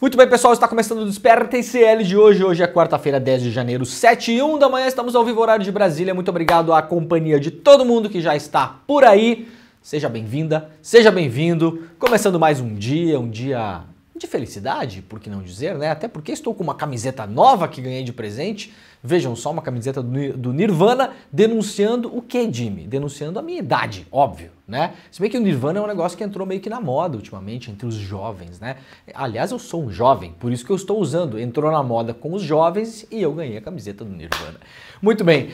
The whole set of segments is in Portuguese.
Muito bem, pessoal, está começando o Desperta ICL de hoje. Hoje é quarta-feira, 10 de janeiro, 7h01 da manhã. Estamos ao vivo, horário de Brasília. Muito obrigado à companhia de todo mundo que já está por aí. Seja bem-vinda, seja bem-vindo. Começando mais um dia de felicidade, por que não dizer, né? Até porque estou com uma camiseta nova que ganhei de presente. Vejam só, uma camiseta do Nirvana denunciando o quê, Jimmy? Denunciando a minha idade, óbvio, né? Se bem que o Nirvana é um negócio que entrou meio que na moda ultimamente entre os jovens, né? Aliás, eu sou um jovem, por isso que eu estou usando. Entrou na moda com os jovens e eu ganhei a camiseta do Nirvana. Muito bem,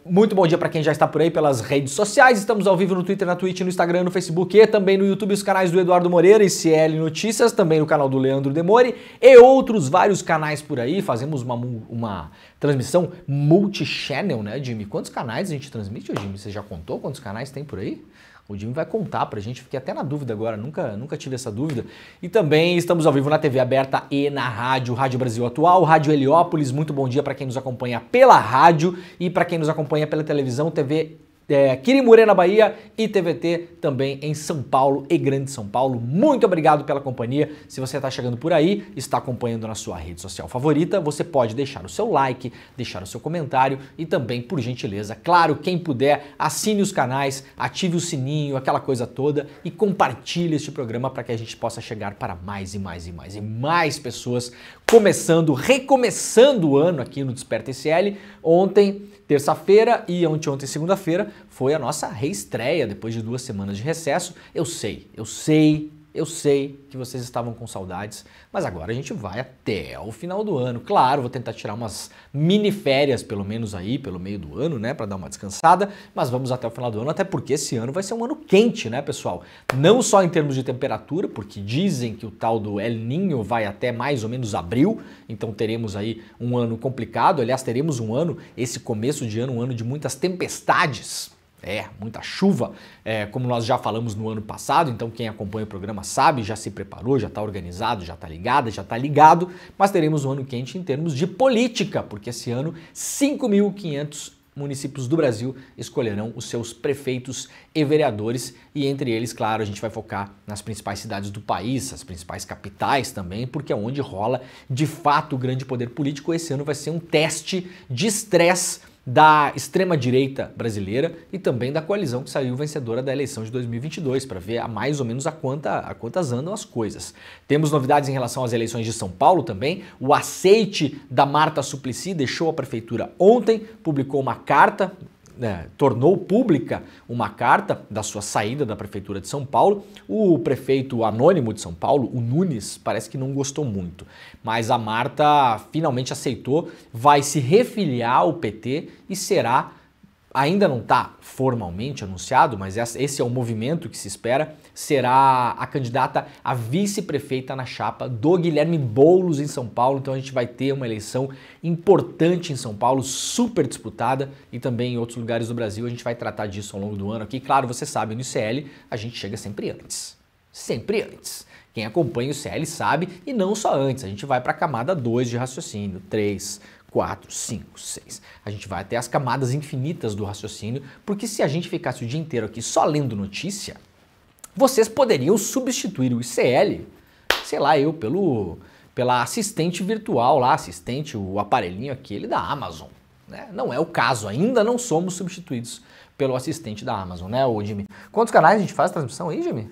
muito bom dia para quem já está por aí pelas redes sociais. Estamos ao vivo no Twitter, na Twitch, no Instagram, no Facebook e também no YouTube, os canais do Eduardo Moreira e ICL Notícias, também no canal do Leandro Demore e outros vários canais por aí. Fazemos uma transmissão multi-channel, né, Jimmy? Quantos canais a gente transmite, Jimmy? Você já contou quantos canais tem por aí? O Jimmy vai contar pra gente, fiquei até na dúvida agora, nunca tive essa dúvida. E também estamos ao vivo na TV aberta e na rádio, Rádio Brasil Atual, Rádio Heliópolis. Muito bom dia para quem nos acompanha pela rádio e para quem nos acompanha pela televisão, TV Quirimurê na Bahia e TVT também em São Paulo e Grande São Paulo. Muito obrigado pela companhia. Se você está chegando por aí, está acompanhando na sua rede social favorita, você pode deixar o seu like, deixar o seu comentário e também, por gentileza, claro, quem puder, assine os canais, ative o sininho, aquela coisa toda e compartilhe este programa para que a gente possa chegar para mais e mais pessoas, recomeçando o ano aqui no Desperta ICL. Ontem, terça-feira e ontem, segunda-feira, foi a nossa reestreia depois de 2 semanas de recesso. Eu sei que vocês estavam com saudades, mas agora a gente vai até o final do ano. Claro, vou tentar tirar umas mini férias, pelo menos aí, pelo meio do ano, né, para dar uma descansada, mas vamos até o final do ano, até porque esse ano vai ser um ano quente, né, pessoal? Não só em termos de temperatura, porque dizem que o tal do El Niño vai até mais ou menos abril, então teremos aí um ano complicado. Aliás, teremos um ano, esse começo de ano, um ano de muitas tempestades. Muita chuva, como nós já falamos no ano passado, então quem acompanha o programa sabe, já se preparou, já está organizado, já está ligada, já está ligado, mas teremos um ano quente em termos de política, porque esse ano 5.500 municípios do Brasil escolherão os seus prefeitos e vereadores e entre eles, claro, a gente vai focar nas principais cidades do país, as principais capitais também, porque é onde rola de fato o grande poder político. Esse ano vai ser um teste de estresse da extrema-direita brasileira e também da coalizão que saiu vencedora da eleição de 2022, para ver mais ou menos a quantas andam as coisas. Temos novidades em relação às eleições de São Paulo também. O aceite da Marta Suplicy deixou a prefeitura ontem, publicou uma carta, tornou pública uma carta da sua saída da prefeitura de São Paulo. O prefeito anônimo de São Paulo, o Nunes, parece que não gostou muito, mas a Marta finalmente aceitou, vai se refiliar ao PT e será, ainda não está formalmente anunciado, mas esse é o movimento que se espera, será a candidata a vice-prefeita na chapa do Guilherme Boulos em São Paulo. Então a gente vai ter uma eleição importante em São Paulo, super disputada, e também em outros lugares do Brasil. A gente vai tratar disso ao longo do ano aqui. Claro, você sabe, no ICL a gente chega sempre antes. Sempre antes. Quem acompanha o ICL sabe, e não só antes. A gente vai para a camada 2 de raciocínio, 3, 4, 5, 6. A gente vai até as camadas infinitas do raciocínio, porque se a gente ficasse o dia inteiro aqui só lendo notícia, vocês poderiam substituir o ICL, sei lá, pela assistente virtual lá, o aparelhinho aquele da Amazon, né? Não é o caso, ainda não somos substituídos pelo assistente da Amazon, né, ô Jimmy? Quantos canais a gente faz transmissão aí, Jimmy?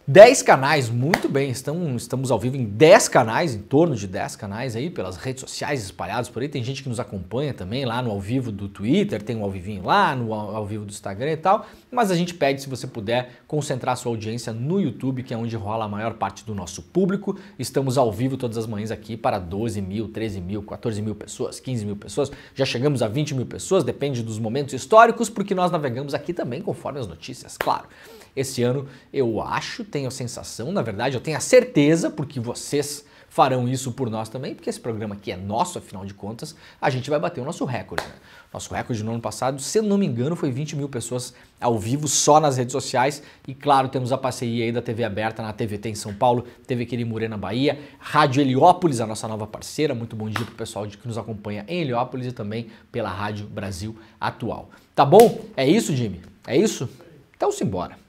10 canais, muito bem, estamos ao vivo em 10 canais, em torno de 10 canais aí, pelas redes sociais espalhados por aí. Tem gente que nos acompanha também lá no ao vivo do Twitter, tem um ao vivinho lá, no ao vivo do Instagram e tal, mas a gente pede, se você puder, concentrar sua audiência no YouTube, que é onde rola a maior parte do nosso público. Estamos ao vivo todas as manhãs aqui para 12 mil, 13 mil, 14 mil pessoas, 15 mil pessoas, já chegamos a 20 mil pessoas, depende dos momentos históricos, porque nós navegamos aqui também conforme as notícias, claro. Esse ano eu tenho a sensação, na verdade eu tenho a certeza, porque vocês farão isso por nós também, porque esse programa aqui é nosso, afinal de contas, a gente vai bater o nosso recorde, né? Nosso recorde no ano passado, se eu não me engano, foi 20 mil pessoas ao vivo só nas redes sociais. E claro, temos a parceria aí da TV aberta na TVT em São Paulo, TV Quirimurê na Bahia, Rádio Heliópolis, a nossa nova parceira. Muito bom dia pro pessoal que nos acompanha em Heliópolis e também pela Rádio Brasil Atual. Tá bom? É isso, Jimmy? É isso? Então simbora.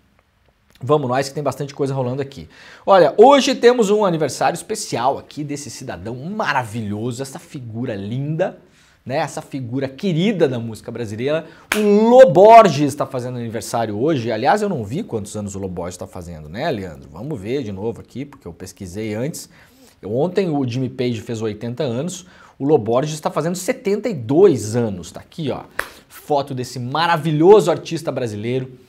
Vamos nós que tem bastante coisa rolando aqui. Olha, hoje temos um aniversário especial aqui desse cidadão maravilhoso, essa figura linda, né? Essa figura querida da música brasileira. O Lô Borges está fazendo aniversário hoje. Aliás, eu não vi quantos anos o Lô Borges está fazendo, né, Leandro? Vamos ver de novo aqui, porque eu pesquisei antes. Ontem o Jimmy Page fez 80 anos, o Lô Borges está fazendo 72 anos. Tá aqui, ó, foto desse maravilhoso artista brasileiro.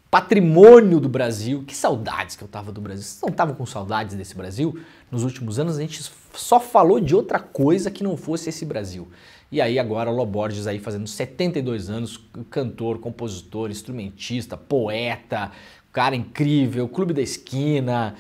Patrimônio do Brasil. Que saudades que eu tava do Brasil. Vocês não estavam com saudades desse Brasil? Nos últimos anos a gente só falou de outra coisa que não fosse esse Brasil. E aí agora o Lô Borges aí fazendo 72 anos, cantor, compositor, instrumentista, poeta, cara incrível, Clube da Esquina,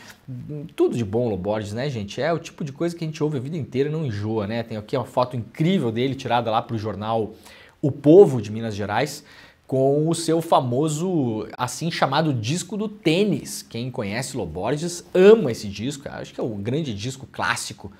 tudo de bom Lô Borges, né, gente? É o tipo de coisa que a gente ouve a vida inteira e não enjoa, né? Tem aqui uma foto incrível dele tirada lá pro jornal O Povo de Minas Gerais, com o seu famoso, assim chamado disco do tênis. Quem conhece Lô Borges ama esse disco, acho que é o grande disco clássico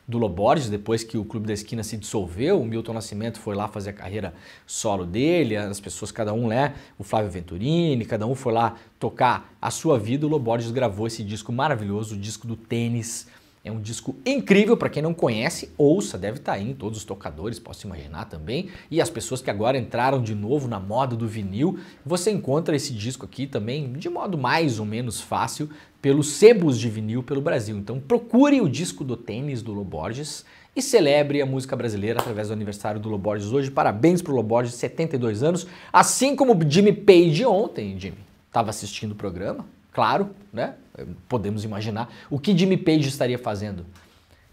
do Lô Borges, depois que o Clube da Esquina se dissolveu, o Milton Nascimento foi lá fazer a carreira solo dele, as pessoas, cada um, né, o Flávio Venturini, cada um foi lá tocar a sua vida, o Lô Borges gravou esse disco maravilhoso, o disco do tênis. É um disco incrível, para quem não conhece, ouça, deve estar aí em todos os tocadores, posso imaginar também. E as pessoas que agora entraram de novo na moda do vinil, você encontra esse disco aqui também de modo mais ou menos fácil pelos sebos de vinil pelo Brasil. Então procure o disco do tênis do Lô Borges e celebre a música brasileira através do aniversário do Lô Borges hoje. Parabéns pro Lô Borges, 72 anos, assim como o Jimmy Page ontem, Jimmy, estava assistindo o programa. Claro, né? Podemos imaginar o que Jimmy Page estaria fazendo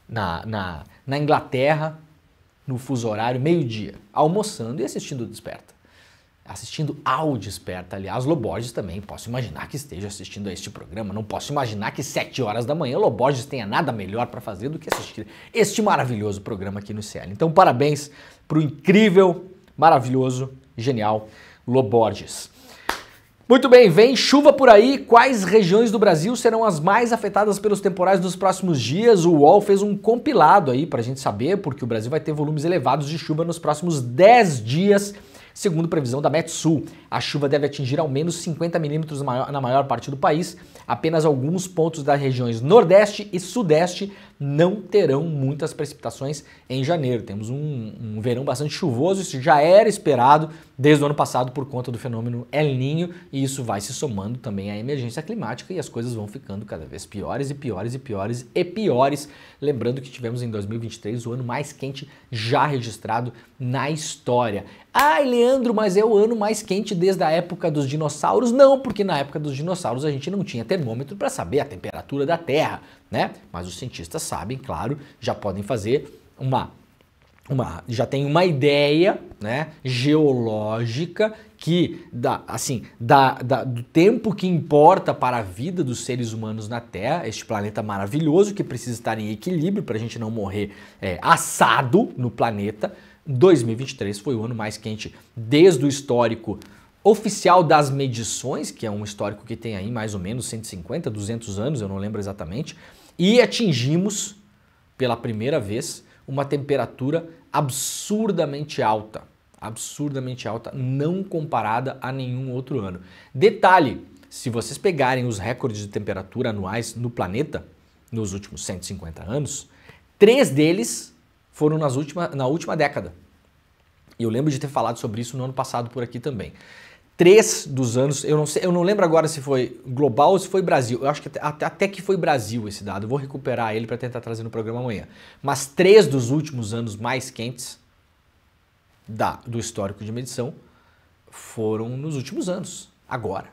na Inglaterra, no fuso horário, meio-dia, almoçando e assistindo o Desperta. Assistindo ao Desperta, aliás, Lô Borges também, posso imaginar que esteja assistindo a este programa, não posso imaginar que 7 horas da manhã Lô Borges tenha nada melhor para fazer do que assistir este maravilhoso programa aqui no ICL. Então, parabéns para o incrível, maravilhoso, genial Lô Borges. Muito bem, vem chuva por aí. Quais regiões do Brasil serão as mais afetadas pelos temporais nos próximos dias? O UOL fez um compilado aí pra gente saber, porque o Brasil vai ter volumes elevados de chuva nos próximos 10 dias, segundo previsão da Metsul. A chuva deve atingir ao menos 50 milímetros na maior parte do país. Apenas alguns pontos das regiões Nordeste e Sudeste não terão muitas precipitações em janeiro. Temos um verão bastante chuvoso, isso já era esperado desde o ano passado por conta do fenômeno El Niño, e isso vai se somando também à emergência climática e as coisas vão ficando cada vez piores e piores e piores e piores. Lembrando que tivemos em 2023 o ano mais quente já registrado na história. Ai, Leandro, mas é o ano mais quente desde a época dos dinossauros? Não, porque na época dos dinossauros a gente não tinha termômetro para saber a temperatura da Terra, né? Mas os cientistas sabem, claro, já podem fazer já tem uma ideia, né, geológica que do tempo que importa para a vida dos seres humanos na Terra, este planeta maravilhoso que precisa estar em equilíbrio para a gente não morrer assado no planeta. 2023 foi o ano mais quente desde o histórico oficial das medições, que é um histórico que tem aí mais ou menos 150, 200 anos, eu não lembro exatamente, e atingimos pela primeira vez uma temperatura absurdamente alta, não comparada a nenhum outro ano. Detalhe, se vocês pegarem os recordes de temperatura anuais no planeta nos últimos 150 anos, 3 deles foram na última década. E eu lembro de ter falado sobre isso no ano passado por aqui também. 3 dos anos, eu não lembro agora se foi global ou se foi Brasil. Eu acho que até que foi Brasil esse dado. Eu vou recuperar ele para tentar trazer no programa amanhã. Mas 3 dos últimos anos mais quentes do histórico de medição foram nos últimos anos. Agora.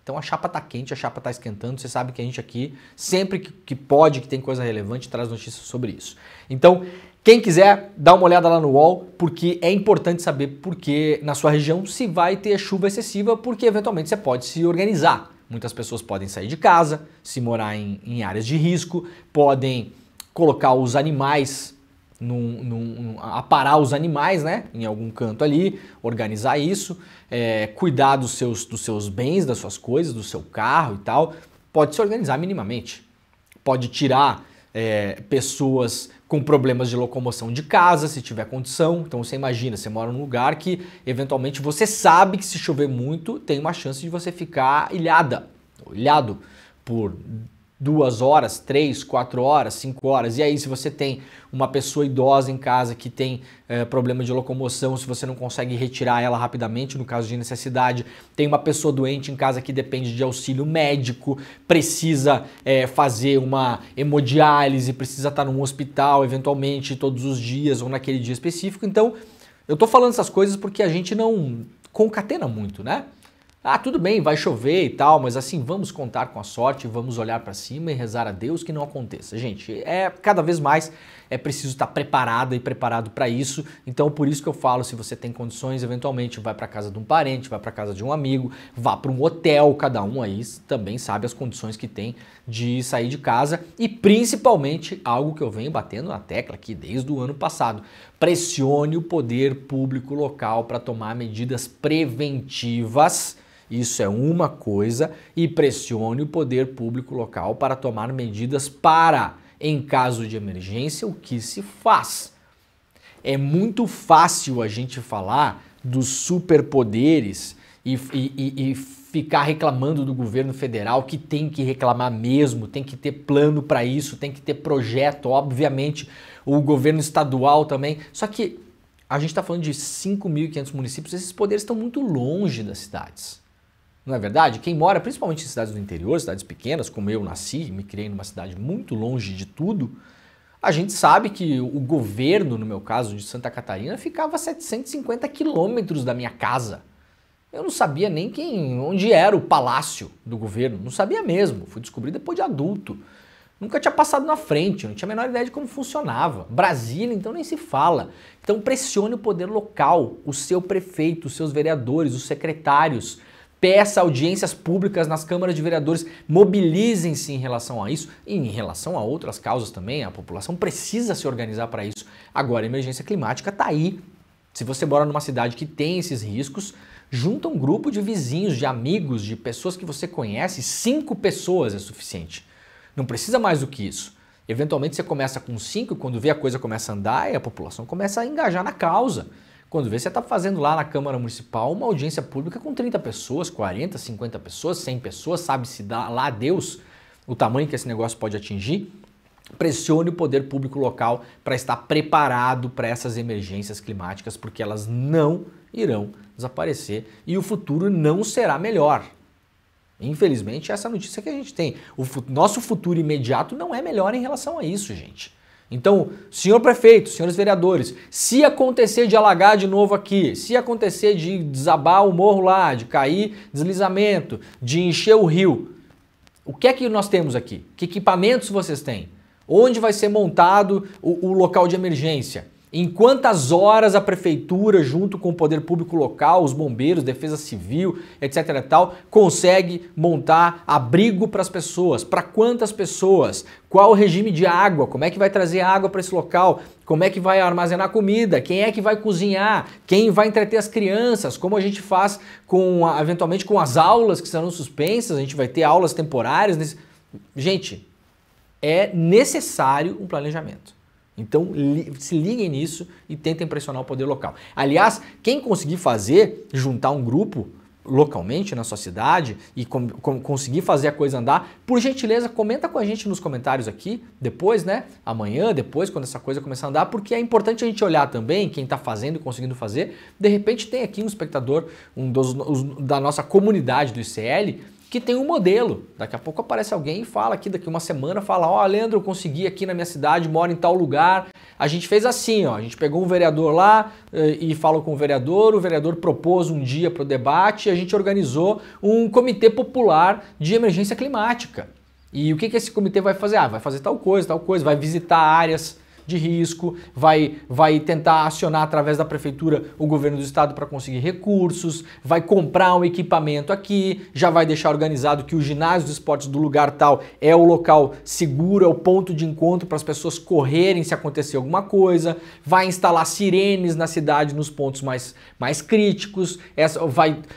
Então a chapa tá quente, a chapa tá esquentando. Você sabe que a gente aqui, sempre que pode, que tem coisa relevante, traz notícias sobre isso. Então, quem quiser, dá uma olhada lá no UOL, porque é importante saber porque na sua região se vai ter chuva excessiva, porque eventualmente você pode se organizar. Muitas pessoas podem sair de casa, se morar em áreas de risco, podem colocar os animais, aparar os animais, né, em algum canto ali, organizar isso, cuidar dos seus bens, das suas coisas, do seu carro e tal. Pode se organizar minimamente. Pode tirar pessoas com problemas de locomoção de casa, se tiver condição. Então você imagina, você mora num lugar que eventualmente você sabe que se chover muito tem uma chance de você ficar ilhada, ilhado por 2 horas, 3, 4 horas, 5 horas. E aí, se você tem uma pessoa idosa em casa que tem problema de locomoção, se você não consegue retirar ela rapidamente, no caso de necessidade, tem uma pessoa doente em casa que depende de auxílio médico, precisa fazer uma hemodiálise, precisa estar num hospital, eventualmente, todos os dias ou naquele dia específico. Então, eu tô falando essas coisas porque a gente não concatena muito, né? Ah, tudo bem, vai chover e tal, mas assim, vamos contar com a sorte, vamos olhar para cima e rezar a Deus que não aconteça. Gente, cada vez mais é preciso estar preparada e preparado para isso. Então, por isso que eu falo, se você tem condições, eventualmente vai para casa de um parente, vai para casa de um amigo, vá para um hotel, cada um aí também sabe as condições que tem de sair de casa e principalmente algo que eu venho batendo na tecla aqui desde o ano passado. Pressione o poder público local para tomar medidas preventivas. Isso é uma coisa, e pressione o poder público local para tomar medidas para, em caso de emergência, o que se faz. É muito fácil a gente falar dos superpoderes e ficar reclamando do governo federal, que tem que reclamar mesmo, tem que ter plano para isso, tem que ter projeto, obviamente, o governo estadual também. Só que a gente está falando de 5.500 municípios, esses poderes estão muito longe das cidades. Não é verdade? Quem mora principalmente em cidades do interior, cidades pequenas, como eu nasci, me criei numa cidade muito longe de tudo, a gente sabe que o governo, no meu caso, de Santa Catarina, ficava a 750 quilômetros da minha casa. Eu não sabia nem onde era o palácio do governo, não sabia mesmo, fui descobrir depois de adulto. Nunca tinha passado na frente, não tinha a menor ideia de como funcionava. Brasília, então, nem se fala. Então pressione o poder local, o seu prefeito, os seus vereadores, os secretários. Peça audiências públicas nas câmaras de vereadores, mobilizem-se em relação a isso e em relação a outras causas também, a população precisa se organizar para isso. Agora, a emergência climática está aí. Se você mora numa cidade que tem esses riscos, junta um grupo de vizinhos, de amigos, de pessoas que você conhece, 5 pessoas é suficiente. Não precisa mais do que isso. Eventualmente você começa com 5, quando vê a coisa começa a andar e a população começa a engajar na causa. Quando vê, você está fazendo lá na Câmara Municipal uma audiência pública com 30 pessoas, 40, 50 pessoas, 100 pessoas, sabe-se lá a Deus o tamanho que esse negócio pode atingir. Pressione o poder público local para estar preparado para essas emergências climáticas, porque elas não irão desaparecer e o futuro não será melhor. Infelizmente, essa é a notícia que a gente tem. O nosso futuro imediato não é melhor em relação a isso, gente. Então, senhor prefeito, senhores vereadores, se acontecer de alagar de novo aqui, se acontecer de desabar o morro lá, de cair deslizamento, de encher o rio, o que é que nós temos aqui? Que equipamentos vocês têm? Onde vai ser montado o local de emergência? Em quantas horas a prefeitura, junto com o poder público local, os bombeiros, defesa civil, etc. e tal, consegue montar abrigo para as pessoas? Para quantas pessoas? Qual o regime de água? Como é que vai trazer água para esse local? Como é que vai armazenar comida? Quem é que vai cozinhar? Quem vai entreter as crianças? Como a gente faz eventualmente com as aulas que serão suspensas? A gente vai ter aulas temporárias? Gente, é necessário um planejamento. Então se liguem nisso e tentem pressionar o poder local. Aliás, quem conseguir juntar um grupo localmente na sua cidade e conseguir fazer a coisa andar, por gentileza, comenta com a gente nos comentários aqui, depois, né? Amanhã, depois, quando essa coisa começar a andar, porque é importante a gente olhar também quem está fazendo e conseguindo fazer. De repente tem aqui um espectador, da nossa comunidade do ICL, que tem um modelo. Daqui a pouco aparece alguém e fala aqui, daqui uma semana, fala, ó, Leandro, eu consegui aqui na minha cidade, moro em tal lugar. A gente fez assim, ó, a gente pegou um vereador lá e falou com o vereador propôs um dia para o debate e a gente organizou um comitê popular de emergência climática. E o que esse comitê vai fazer? Ah, vai fazer tal coisa, vai visitar áreas de risco, vai tentar acionar através da prefeitura o governo do estado para conseguir recursos, vai comprar um equipamento aqui, já vai deixar organizado que o ginásio de esportes do lugar tal é o local seguro, é o ponto de encontro para as pessoas correrem se acontecer alguma coisa, vai instalar sirenes na cidade nos pontos mais críticos,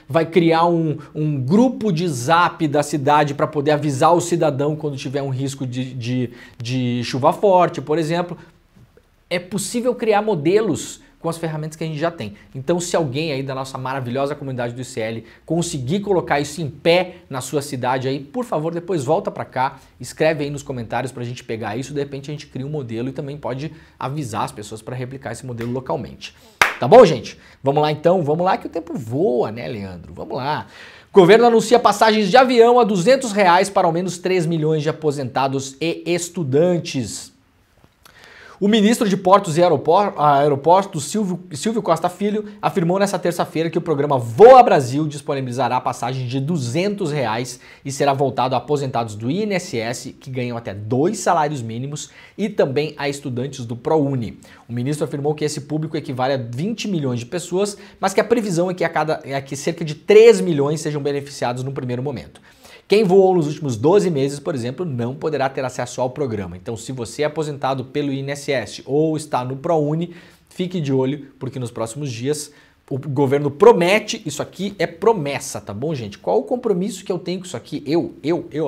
vai criar um grupo de zap da cidade para poder avisar o cidadão quando tiver um risco de chuva forte, por exemplo. É possível criar modelos com as ferramentas que a gente já tem. Então, se alguém aí da nossa maravilhosa comunidade do ICL conseguir colocar isso em pé na sua cidade aí, por favor, depois volta para cá, escreve aí nos comentários para a gente pegar isso, de repente a gente cria um modelo e também pode avisar as pessoas para replicar esse modelo localmente. Tá bom, gente? Vamos lá então, vamos lá que o tempo voa, né, Leandro? Vamos lá. O governo anuncia passagens de avião a R$200 para ao menos 3 milhões de aposentados e estudantes. O ministro de Portos e Aeroportos, Silvio Costa Filho, afirmou nesta terça-feira que o programa Voa Brasil disponibilizará passagem de R$200 e será voltado a aposentados do INSS, que ganham até 2 salários mínimos, e também a estudantes do ProUni. O ministro afirmou que esse público equivale a 20 milhões de pessoas, mas que a previsão é que cerca de 3 milhões sejam beneficiados no primeiro momento. Quem voou nos últimos 12 meses, por exemplo, não poderá ter acesso ao programa. Então, se você é aposentado pelo INSS ou está no ProUni, fique de olho, porque nos próximos dias o governo promete, isso aqui é promessa, tá bom, gente? Qual o compromisso que eu tenho com isso aqui?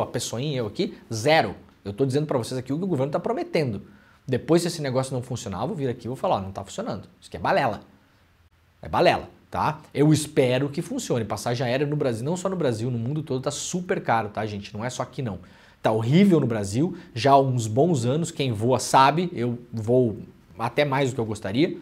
A pessoinha, eu aqui, zero. Eu tô dizendo para vocês aqui o que o governo tá prometendo. Depois, se esse negócio não funcionar, eu vou vir aqui e vou falar, ó, não tá funcionando. Isso aqui é balela. É balela. Tá? Eu espero que funcione. Passagem aérea no Brasil, não só no Brasil, no mundo todo tá super caro, tá, gente? Não é só aqui não. Tá horrível no Brasil, já há uns bons anos, quem voa sabe, eu vou até mais do que eu gostaria.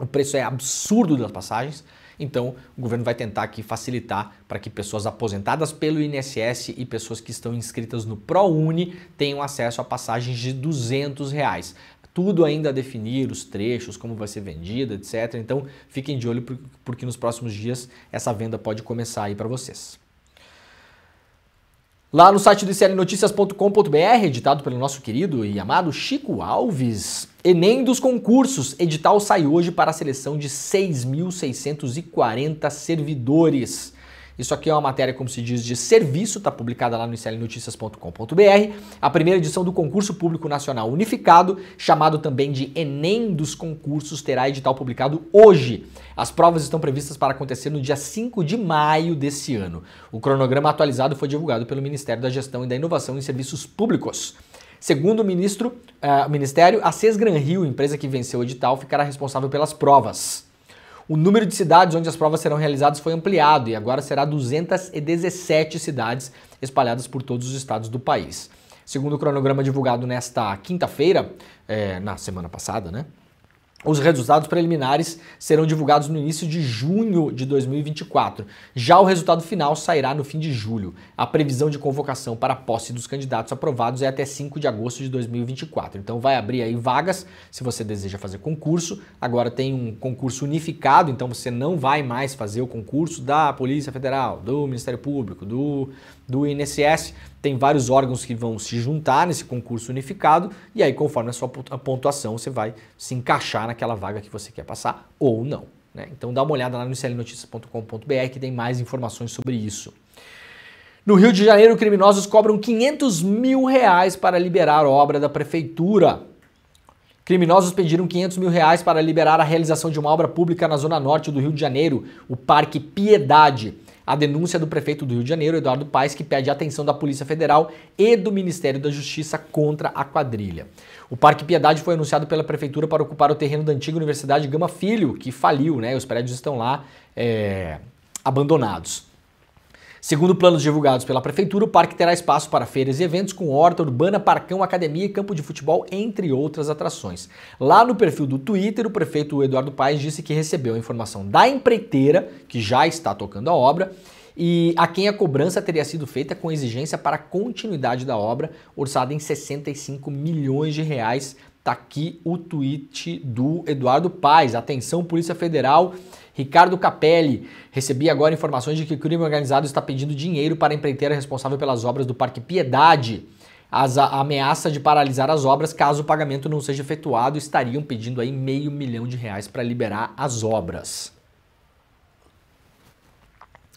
O preço é absurdo das passagens, então o governo vai tentar aqui facilitar para que pessoas aposentadas pelo INSS e pessoas que estão inscritas no ProUni tenham acesso a passagens de R$200. Tudo ainda a definir, os trechos, como vai ser vendida, etc. Então, fiquem de olho porque nos próximos dias essa venda pode começar aí para vocês. Lá no site do iclnoticias.com.br, editado pelo nosso querido e amado Chico Alves, Enem dos concursos, edital sai hoje para a seleção de 6.640 servidores. Isso aqui é uma matéria, como se diz, de serviço, está publicada lá no iclnoticias.com.br. A primeira edição do Concurso Público Nacional Unificado, chamado também de Enem dos concursos, terá edital publicado hoje. As provas estão previstas para acontecer no dia 5 de maio desse ano. O cronograma atualizado foi divulgado pelo Ministério da Gestão e da Inovação em Serviços Públicos. Segundo o Ministério, a Sesgran-Rio, empresa que venceu o edital, ficará responsável pelas provas. O número de cidades onde as provas serão realizadas foi ampliado e agora será 217 cidades espalhadas por todos os estados do país. Segundo o cronograma divulgado nesta quinta-feira, na semana passada, né? Os resultados preliminares serão divulgados no início de junho de 2024. Já o resultado final sairá no fim de julho. A previsão de convocação para a posse dos candidatos aprovados é até 5 de agosto de 2024. Então vai abrir aí vagas se você deseja fazer concurso. Agora tem um concurso unificado, então você não vai mais fazer o concurso da Polícia Federal, do Ministério Público, do INSS. Tem vários órgãos que vão se juntar nesse concurso unificado e aí, conforme a sua pontuação, você vai se encaixar naquela vaga que você quer passar ou não, né? Então dá uma olhada lá no iclnoticias.com.br que tem mais informações sobre isso. No Rio de Janeiro, criminosos cobram R$500 mil para liberar a obra da prefeitura. Criminosos pediram R$500 mil para liberar a realização de uma obra pública na zona norte do Rio de Janeiro, o Parque Piedade. A denúncia do prefeito do Rio de Janeiro, Eduardo Paes, que pede a atenção da Polícia Federal e do Ministério da Justiça contra a quadrilha. O Parque Piedade foi anunciado pela prefeitura para ocupar o terreno da antiga Universidade Gama Filho, que faliu, né? Os prédios estão lá abandonados. Segundo planos divulgados pela prefeitura, o parque terá espaço para feiras e eventos com horta urbana, parcão, academia e campo de futebol, entre outras atrações. Lá no perfil do Twitter, o prefeito Eduardo Paes disse que recebeu a informação da empreiteira, que já está tocando a obra, e a quem a cobrança teria sido feita com exigência para a continuidade da obra, orçada em R$65 milhões. Tá aqui o tweet do Eduardo Paes. Atenção, Polícia Federal. Ricardo Capelli, recebi agora informações de que o crime organizado está pedindo dinheiro para a empreiteira responsável pelas obras do Parque Piedade. A ameaça de paralisar as obras caso o pagamento não seja efetuado, estariam pedindo aí R$500 mil para liberar as obras.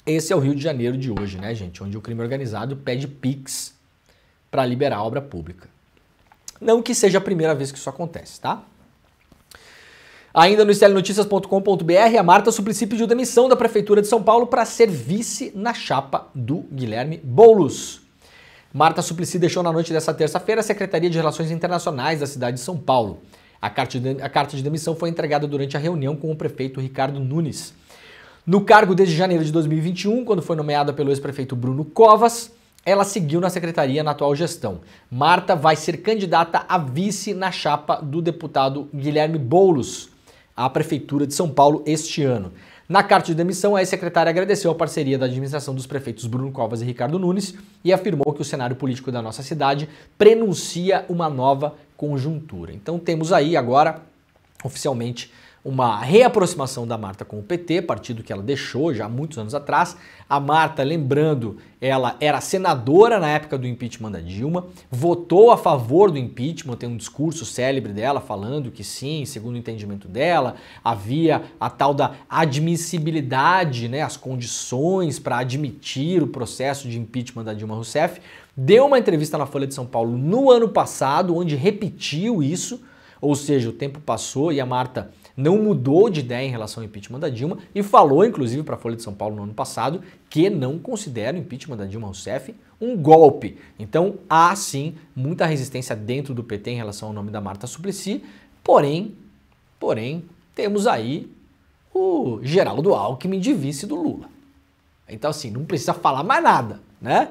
Esse é o Rio de Janeiro de hoje, né, gente? Onde o crime organizado pede Pix para liberar a obra pública. Não que seja a primeira vez que isso acontece, tá? Ainda no iclnoticias.com.br, a Marta Suplicy pediu demissão da Prefeitura de São Paulo para ser vice na chapa do Guilherme Boulos. Marta Suplicy deixou na noite dessa terça-feira a Secretaria de Relações Internacionais da cidade de São Paulo. A carta de demissão foi entregada durante a reunião com o prefeito Ricardo Nunes. No cargo desde janeiro de 2021, quando foi nomeada pelo ex-prefeito Bruno Covas, ela seguiu na secretaria na atual gestão. Marta vai ser candidata a vice na chapa do deputado Guilherme Boulos à Prefeitura de São Paulo este ano. Na carta de demissão, a ex-secretária agradeceu a parceria da administração dos prefeitos Bruno Covas e Ricardo Nunes e afirmou que o cenário político da nossa cidade prenuncia uma nova conjuntura. Então temos aí agora, oficialmente, uma reaproximação da Marta com o PT, partido que ela deixou já há muitos anos atrás. A Marta, lembrando, ela era senadora na época do impeachment da Dilma, votou a favor do impeachment, tem um discurso célebre dela falando que sim, segundo o entendimento dela, havia a tal da admissibilidade, né, as condições para admitir o processo de impeachment da Dilma Rousseff. Deu uma entrevista na Folha de São Paulo no ano passado, onde repetiu isso, ou seja, o tempo passou e a Marta não mudou de ideia em relação ao impeachment da Dilma e falou, inclusive, para a Folha de São Paulo no ano passado, que não considera o impeachment da Dilma Rousseff um golpe. Então, há sim muita resistência dentro do PT em relação ao nome da Marta Suplicy, porém, temos aí o Geraldo Alckmin de vice do Lula. Então, assim, não precisa falar mais nada, né?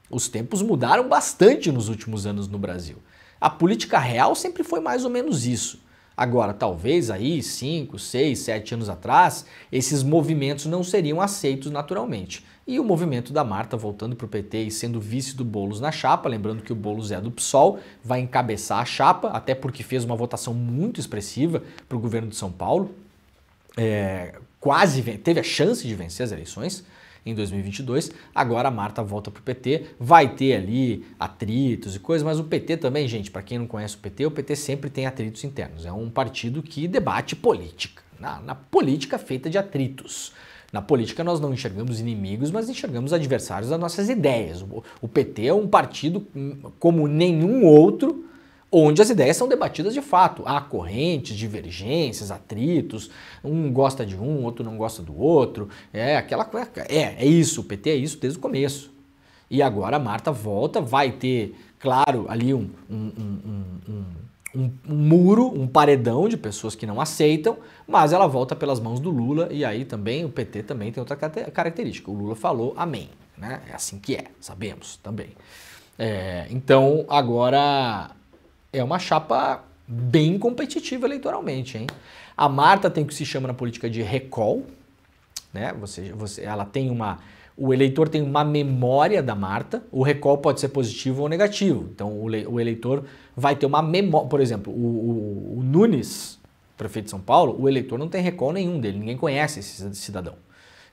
Os tempos mudaram bastante nos últimos anos no Brasil. A política real sempre foi mais ou menos isso. Agora, talvez aí 5, 6, 7 anos atrás, esses movimentos não seriam aceitos naturalmente. E o movimento da Marta voltando para o PT e sendo vice do Boulos na chapa, lembrando que o Boulos é do PSOL, vai encabeçar a chapa, até porque fez uma votação muito expressiva para o governo de São Paulo, teve a chance de vencer as eleições em 2022, agora a Marta volta pro PT, vai ter ali atritos e coisas, mas o PT também, gente, para quem não conhece o PT sempre tem atritos internos, é um partido que debate política, na política feita de atritos. Na política nós não enxergamos inimigos, mas enxergamos adversários das nossas ideias. O PT é um partido como nenhum outro, onde as ideias são debatidas de fato. Há correntes, divergências, atritos, um gosta de um, outro não gosta do outro. É isso, o PT é isso desde o começo. E agora a Marta volta, vai ter, claro, ali um muro, um paredão de pessoas que não aceitam, mas ela volta pelas mãos do Lula e aí também o PT também tem outra característica. O Lula falou amém, né? É assim que é, sabemos também. Então agora é uma chapa bem competitiva eleitoralmente, hein? A Marta tem o que se chama na política de recall, né? Ela tem o eleitor tem uma memória da Marta, o recall pode ser positivo ou negativo. Então o eleitor vai ter uma memória, por exemplo, o Nunes, prefeito de São Paulo, o eleitor não tem recall nenhum dele, ninguém conhece esse cidadão.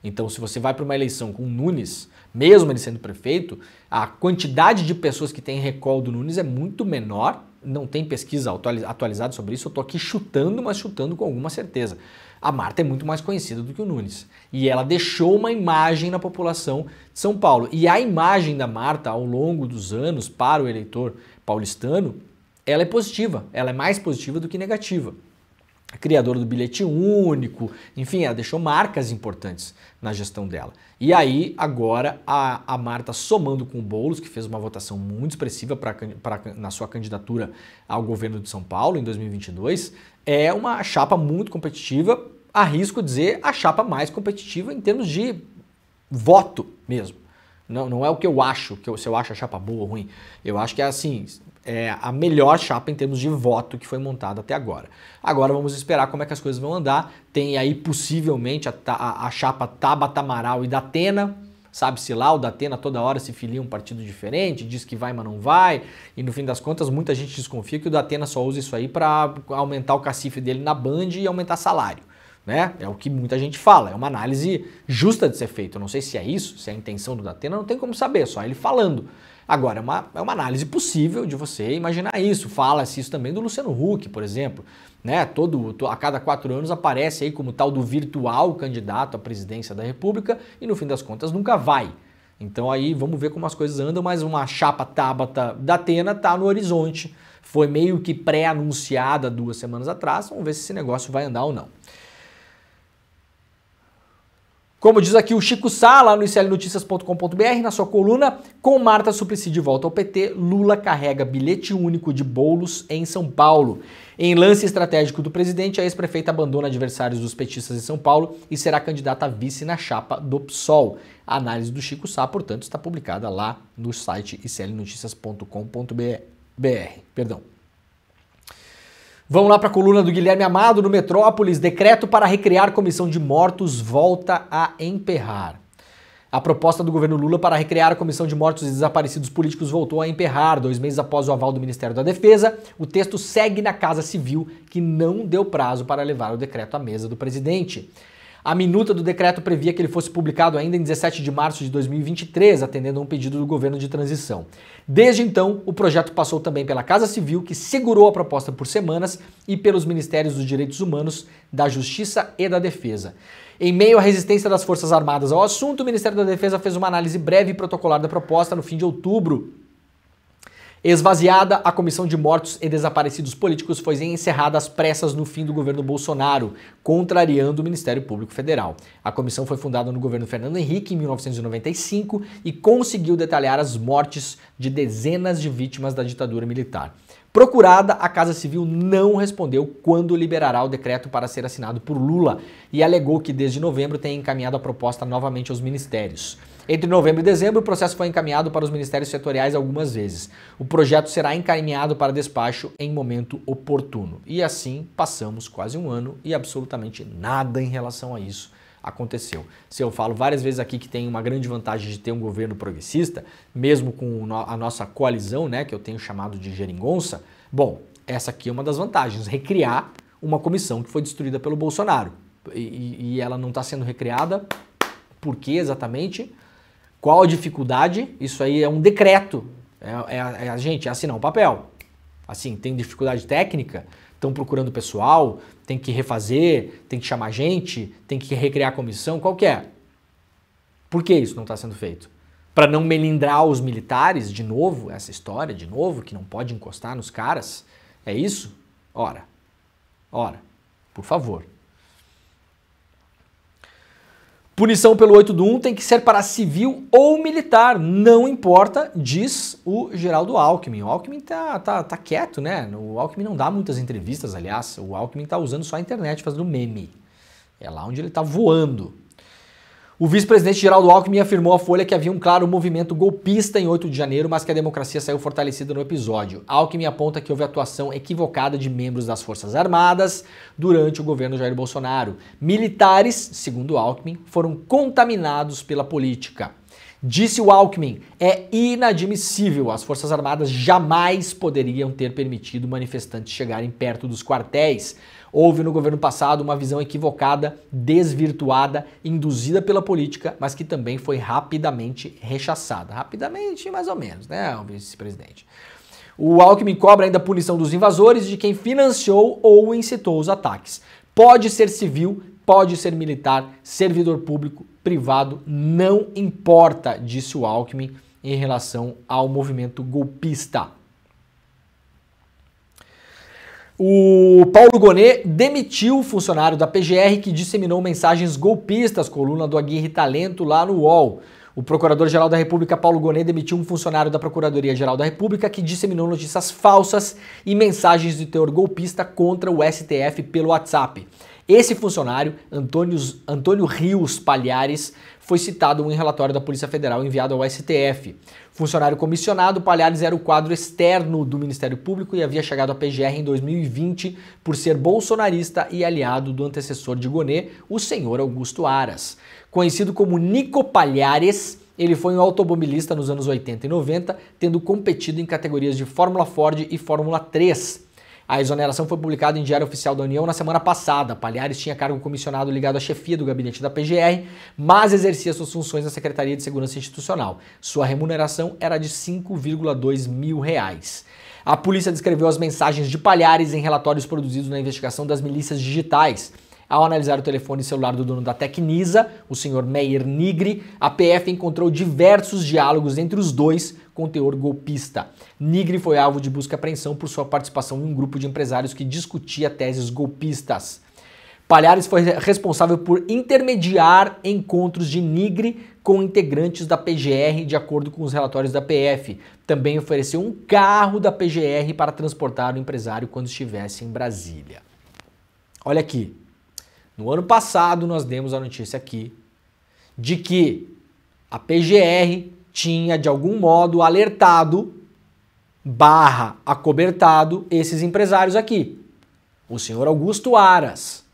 Então se você vai para uma eleição com o Nunes, mesmo ele sendo prefeito, a quantidade de pessoas que tem recall do Nunes é muito menor, não tem pesquisa atualizada sobre isso, eu estou aqui chutando, mas chutando com alguma certeza. A Marta é muito mais conhecida do que o Nunes. E ela deixou uma imagem na população de São Paulo. E a imagem da Marta, ao longo dos anos, para o eleitor paulistano, ela é positiva. Ela é mais positiva do que negativa. A criadora do bilhete único, enfim, ela deixou marcas importantes na gestão dela. E aí, agora, a Marta, somando com o Boulos, que fez uma votação muito expressiva na sua candidatura ao governo de São Paulo em 2022, é uma chapa muito competitiva, arrisco dizer a chapa mais competitiva em termos de voto mesmo. Não é o que eu acho, se eu acho a chapa boa ou ruim. Eu acho que é assim, é a melhor chapa em termos de voto que foi montada até agora. Agora vamos esperar como é que as coisas vão andar. Tem aí possivelmente a chapa Tabata Amaral e Datena. Sabe-se lá, o Datena toda hora se filia um partido diferente, diz que vai, mas não vai. E no fim das contas, muita gente desconfia que o Datena só usa isso aí para aumentar o cacife dele na Band e aumentar salário. Né? É o que muita gente fala, é uma análise justa de ser feita. Eu não sei se é isso, se é a intenção do Datena, não tem como saber, só ele falando. Agora, é uma análise possível de você imaginar isso. Fala-se isso também do Luciano Huck, por exemplo. Né? A cada 4 anos aparece aí como tal do virtual candidato à presidência da República e no fim das contas nunca vai. Então aí vamos ver como as coisas andam, mas uma chapa Tabata Datena está no horizonte. Foi meio que pré-anunciada 2 semanas atrás, vamos ver se esse negócio vai andar ou não. Como diz aqui o Chico Sá, lá no iclnoticias.com.br, na sua coluna, com Marta Suplicy de volta ao PT, Lula carrega bilhete único de bolos em São Paulo. Em lance estratégico do presidente, a ex-prefeita abandona adversários dos petistas em São Paulo e será candidata a vice na chapa do PSOL. A análise do Chico Sá, portanto, está publicada lá no site iclnoticias.com.br. Vamos lá para a coluna do Guilherme Amado no Metrópolis. Decreto para recriar comissão de mortos volta a emperrar. A proposta do governo Lula para recriar a comissão de mortos e desaparecidos políticos voltou a emperrar. 2 meses após o aval do Ministério da Defesa, o texto segue na Casa Civil, que não deu prazo para levar o decreto à mesa do presidente. A minuta do decreto previa que ele fosse publicado ainda em 17 de março de 2023, atendendo a um pedido do governo de transição. Desde então, o projeto passou também pela Casa Civil, que segurou a proposta por semanas, e pelos Ministérios dos Direitos Humanos, da Justiça e da Defesa. Em meio à resistência das Forças Armadas ao assunto, o Ministério da Defesa fez uma análise breve e protocolar da proposta no fim de outubro. Esvaziada, a Comissão de Mortos e Desaparecidos Políticos foi encerrada às pressas no fim do governo Bolsonaro, contrariando o Ministério Público Federal. A comissão foi fundada no governo Fernando Henrique em 1995 e conseguiu detalhar as mortes de dezenas de vítimas da ditadura militar. Procurada, a Casa Civil não respondeu quando liberará o decreto para ser assinado por Lula e alegou que desde novembro tem encaminhado a proposta novamente aos ministérios. Entre novembro e dezembro, o processo foi encaminhado para os ministérios setoriais algumas vezes. O projeto será encaminhado para despacho em momento oportuno. E assim passamos quase um ano e absolutamente nada em relação a isso aconteceu. Se eu falo várias vezes aqui que tem uma grande vantagem de ter um governo progressista, mesmo com a nossa coalizão, né, que eu tenho chamado de geringonça, bom, essa aqui é uma das vantagens, recriar uma comissão que foi destruída pelo Bolsonaro. E ela não está sendo recriada, por quê exatamente? Qual a dificuldade? Isso aí é um decreto, é assinar um papel. Assim, tem dificuldade técnica, estão procurando pessoal, tem que refazer, tem que chamar gente, tem que recriar a comissão, qual que é? Por que isso não está sendo feito? Para não melindrar os militares de novo, essa história de novo, que não pode encostar nos caras? É isso? Ora, por favor. Punição pelo 8 do 1 tem que ser para civil ou militar, não importa, diz o Geraldo Alckmin. O Alckmin tá quieto, né? O Alckmin não dá muitas entrevistas, aliás. O Alckmin tá usando só a internet, fazendo meme. É lá onde ele tá voando. O vice-presidente Geraldo Alckmin afirmou à Folha que havia um claro movimento golpista em 8 de janeiro, mas que a democracia saiu fortalecida no episódio. Alckmin aponta que houve atuação equivocada de membros das Forças Armadas durante o governo Jair Bolsonaro. Militares, segundo Alckmin, foram contaminados pela política. Disse o Alckmin, é inadmissível, as Forças Armadas jamais poderiam ter permitido manifestantes chegarem perto dos quartéis. Houve no governo passado uma visão equivocada, desvirtuada, induzida pela política, mas que também foi rapidamente rechaçada. Rapidamente, mais ou menos, né, o vice-presidente. O Alckmin cobra ainda a punição dos invasores e de quem financiou ou incitou os ataques. Pode ser civil, pode ser militar, servidor público, privado, não importa, disse o Alckmin em relação ao movimento golpista. O Paulo Gonet demitiu o funcionário da PGR que disseminou mensagens golpistas, coluna do Aguirre Talento lá no UOL. O Procurador-Geral da República, Paulo Gonet, demitiu um funcionário da Procuradoria-Geral da República que disseminou notícias falsas e mensagens de teor golpista contra o STF pelo WhatsApp. Esse funcionário, Antônio Rios Palhares, foi citado em relatório da Polícia Federal enviado ao STF. Funcionário comissionado, Palhares era o quadro externo do Ministério Público e havia chegado à PGR em 2020 por ser bolsonarista e aliado do antecessor de Gonet, o senhor Augusto Aras. Conhecido como Nico Palhares, ele foi um automobilista nos anos 80 e 90, tendo competido em categorias de Fórmula Ford e Fórmula 3. A exoneração foi publicada em Diário Oficial da União na semana passada. Palhares tinha cargo comissionado ligado à chefia do gabinete da PGR, mas exercia suas funções na Secretaria de Segurança Institucional. Sua remuneração era de R$ 5,2 mil. A polícia descreveu as mensagens de Palhares em relatórios produzidos na investigação das milícias digitais. Ao analisar o telefone celular do dono da Tecnisa, o senhor Meyer Nigri, a PF encontrou diversos diálogos entre os dois com teor golpista. Nigri foi alvo de busca e apreensão por sua participação em um grupo de empresários que discutia teses golpistas. Palhares foi responsável por intermediar encontros de Nigre com integrantes da PGR, de acordo com os relatórios da PF. Também ofereceu um carro da PGR para transportar o empresário quando estivesse em Brasília. Olha aqui, no ano passado nós demos a notícia aqui de que a PGR tinha de algum modo alertado / acobertado esses empresários aqui. O senhor Augusto Aras.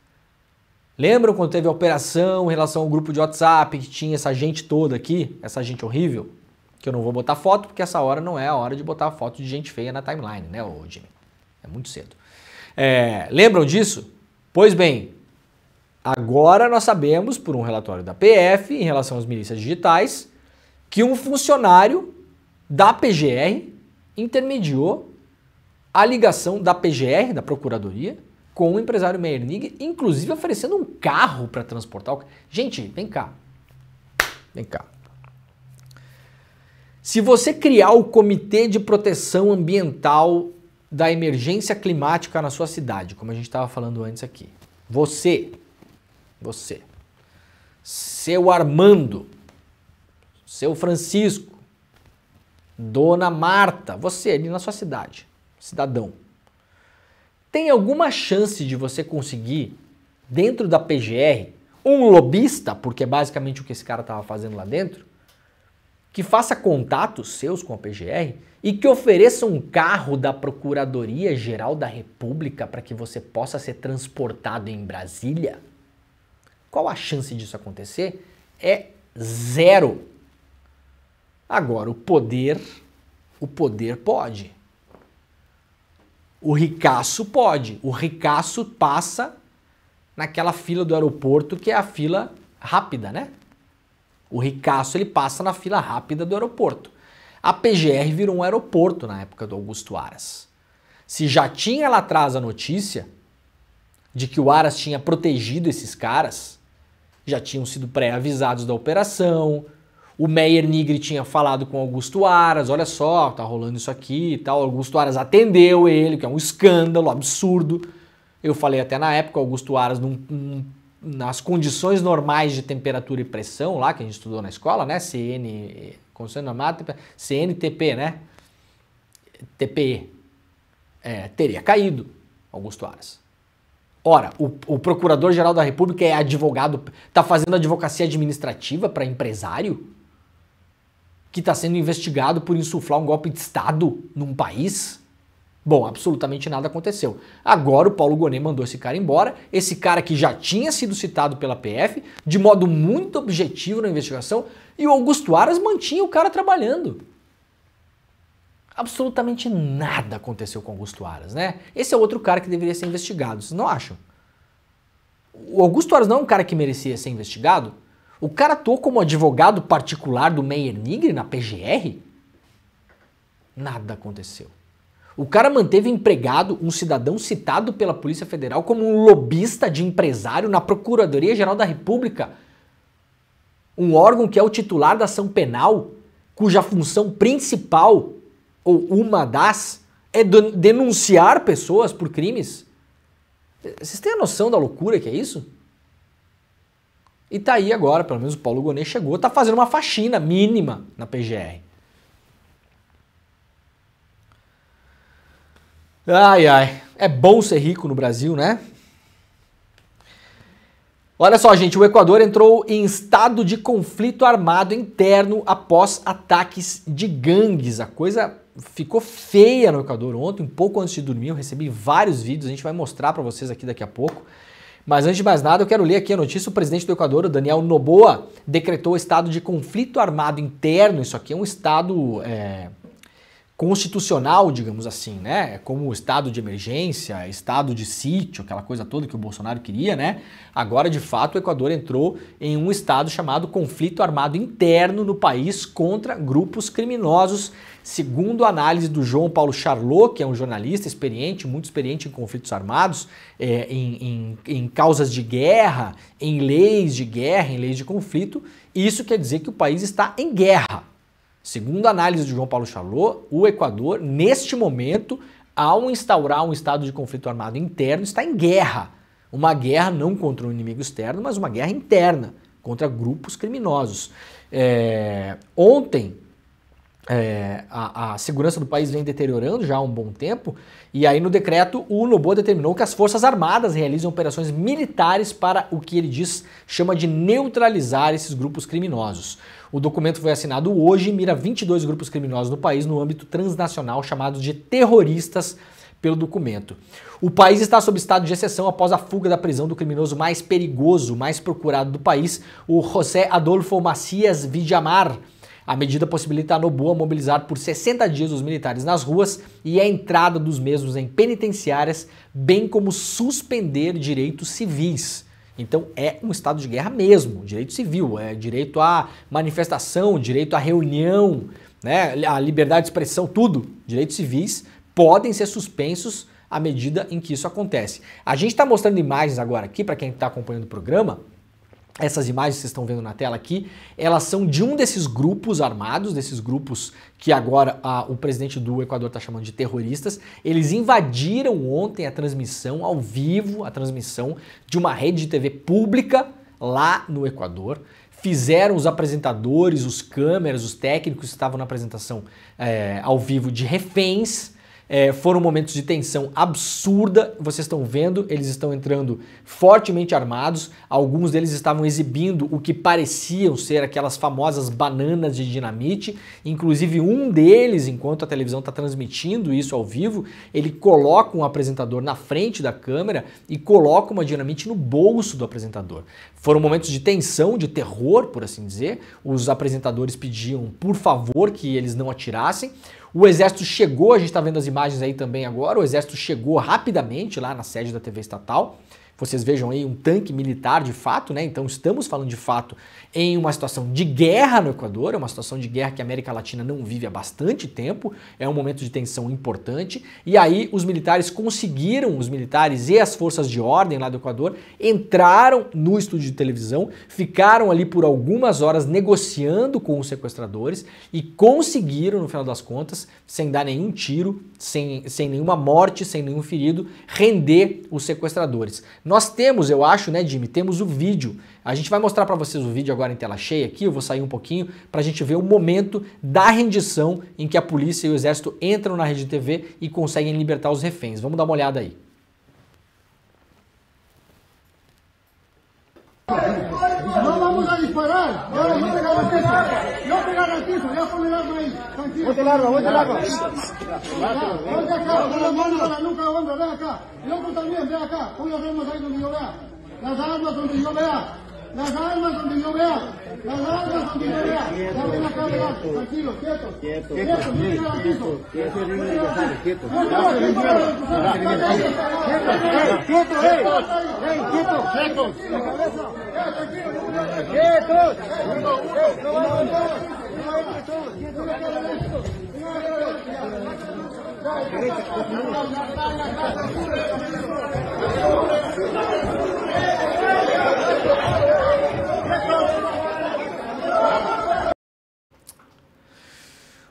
Lembram quando teve a operação em relação ao grupo de WhatsApp que tinha essa gente toda aqui, essa gente horrível? Que eu não vou botar foto porque essa hora não é a hora de botar foto de gente feia na timeline, né, ô Jimmy? É muito cedo. Lembram disso? Pois bem, agora nós sabemos, por um relatório da PF, em relação às milícias digitais, que um funcionário da PGR intermediou a ligação da PGR, da Procuradoria, com o empresário Meyer Nigre, inclusive oferecendo um carro para transportar o... Gente, vem cá. Vem cá. Se você criar o Comitê de Proteção Ambiental da Emergência Climática na sua cidade, como a gente estava falando antes aqui, você, seu Armando, seu Francisco, Dona Marta, você ali na sua cidade, cidadão, tem alguma chance de você conseguir, dentro da PGR, um lobista, porque é basicamente o que esse cara estava fazendo lá dentro, que faça contatos seus com a PGR e que ofereça um carro da Procuradoria-Geral da República para que você possa ser transportado em Brasília? Qual a chance disso acontecer? É zero. Agora, o poder pode. O ricaço pode. O ricaço passa naquela fila do aeroporto que é a fila rápida, né? O ricaço, ele passa na fila rápida do aeroporto. A PGR virou um aeroporto na época do Augusto Aras. Se já tinha lá atrás a notícia de que o Aras tinha protegido esses caras, já tinham sido pré-avisados da operação, o Meyer Nigre tinha falado com o Augusto Aras, olha só, tá rolando isso aqui e tal. O Augusto Aras atendeu ele, que é um escândalo absurdo. Eu falei até na época, o Augusto Aras, nas condições normais de temperatura e pressão, lá que a gente estudou na escola, né? CNTP, né? TPE. Teria caído, Augusto Aras. Ora, o Procurador-Geral da República é advogado, tá fazendo advocacia administrativa para empresário que está sendo investigado por insuflar um golpe de Estado num país? Bom, absolutamente nada aconteceu. Agora o Paulo Gonet mandou esse cara embora, esse cara que já tinha sido citado pela PF, de modo muito objetivo na investigação, e o Augusto Aras mantinha o cara trabalhando. Absolutamente nada aconteceu com o Augusto Aras, né? Esse é outro cara que deveria ser investigado, vocês não acham? O Augusto Aras não é um cara que merecia ser investigado? O cara atuou como advogado particular do Meyer Nigre na PGR? Nada aconteceu. O cara manteve empregado um cidadão citado pela Polícia Federal como um lobista de empresário na Procuradoria-Geral da República. Um órgão que é o titular da ação penal, cuja função principal, ou uma das, é denunciar pessoas por crimes. Vocês têm a noção da loucura que é isso? E tá aí agora, pelo menos o Paulo Gonet chegou, tá fazendo uma faxina mínima na PGR. Ai, ai, é bom ser rico no Brasil, né? Olha só, gente, o Equador entrou em estado de conflito armado interno após ataques de gangues. A coisa ficou feia no Equador ontem, um pouco antes de dormir, eu recebi vários vídeos, a gente vai mostrar para vocês aqui daqui a pouco. Mas antes de mais nada, eu quero ler aqui a notícia. O presidente do Equador, o Daniel Noboa, decretou estado de conflito armado interno. Isso aqui é um estado constitucional, digamos assim, né? É como o estado de emergência, estado de sítio, aquela coisa toda que o Bolsonaro queria, né? Agora, de fato, o Equador entrou em um estado chamado conflito armado interno no país contra grupos criminosos, segundo a análise do João Paulo Charlot, que é um jornalista experiente, muito experiente em conflitos armados, em causas de guerra, em leis de guerra, em leis de conflito. Isso quer dizer que o país está em guerra. Segundo a análise de João Paulo Charlot, o Equador, neste momento, ao instaurar um estado de conflito armado interno, está em guerra Uma guerra não contra um inimigo externo, mas uma guerra interna contra grupos criminosos. Ontem, a segurança do país vem deteriorando já há um bom tempo, e aí no decreto o Noboa determinou que as Forças Armadas realizam operações militares para o que ele chama de neutralizar esses grupos criminosos. O documento foi assinado hoje e mira 22 grupos criminosos no país no âmbito transnacional chamados de terroristas pelo documento. O país está sob estado de exceção após a fuga da prisão do criminoso mais perigoso, mais procurado do país, o José Adolfo Macias Villamar. A medida possibilita a Noboa mobilizar por 60 dias os militares nas ruas e a entrada dos mesmos em penitenciárias, bem como suspender direitos civis. Então é um estado de guerra mesmo, direito civil, direito à manifestação, direito à reunião, né, a liberdade de expressão, tudo, direitos civis podem ser suspensos à medida em que isso acontece. A gente está mostrando imagens agora aqui, para quem está acompanhando o programa. Essas imagens que vocês estão vendo na tela aqui, elas são de um desses grupos armados, desses grupos que agora o presidente do Equador está chamando de terroristas. Eles invadiram ontem a transmissão ao vivo, a transmissão de uma rede de TV pública lá no Equador. Fizeram os apresentadores, os câmeras, os técnicos que estavam na apresentação ao vivo de reféns. Foram momentos de tensão absurda, vocês estão vendo, eles estão entrando fortemente armados, alguns deles estavam exibindo o que pareciam ser aquelas famosas bananas de dinamite, inclusive um deles, enquanto a televisão está transmitindo isso ao vivo, ele coloca um apresentador na frente da câmera e coloca uma dinamite no bolso do apresentador. Foram momentos de tensão, de terror, por assim dizer, os apresentadores pediam, por favor, que eles não atirassem. O exército chegou, a gente está vendo as imagens aí também agora, o exército chegou rapidamente lá na sede da TV estatal. Vocês vejam aí um tanque militar de fato, né? Então estamos falando de fato em uma situação de guerra no Equador, é uma situação de guerra que a América Latina não vive há bastante tempo, é um momento de tensão importante, e aí os militares e as forças de ordem lá do Equador entraram no estúdio de televisão, ficaram ali por algumas horas negociando com os sequestradores e conseguiram, no final das contas, sem dar nenhum tiro, sem nenhuma morte, sem nenhum ferido, render os sequestradores. Nós temos, eu acho, né, Jimmy, temos o vídeo. A gente vai mostrar para vocês o vídeo agora em tela cheia aqui, eu vou sair um pouquinho para a gente ver o momento da rendição em que a polícia e o exército entram na rede de TV e conseguem libertar os reféns. Vamos dar uma olhada aí. No vamos a disparar, yo te garantizo, ya pon el arma ahí, tranquilo. Ponte el arma. Ponte acá, pon la mano a la nuca, hombre, ven acá. Y otro también, ven acá, pon las armas ahí donde yo vea. Las armas donde yo vea. Las armas donde yo vea. Las armas donde yo vea. Ya ven acá adelante, tranquilo, quietos. Quieto, yo te garantizo. Quieto, quieto.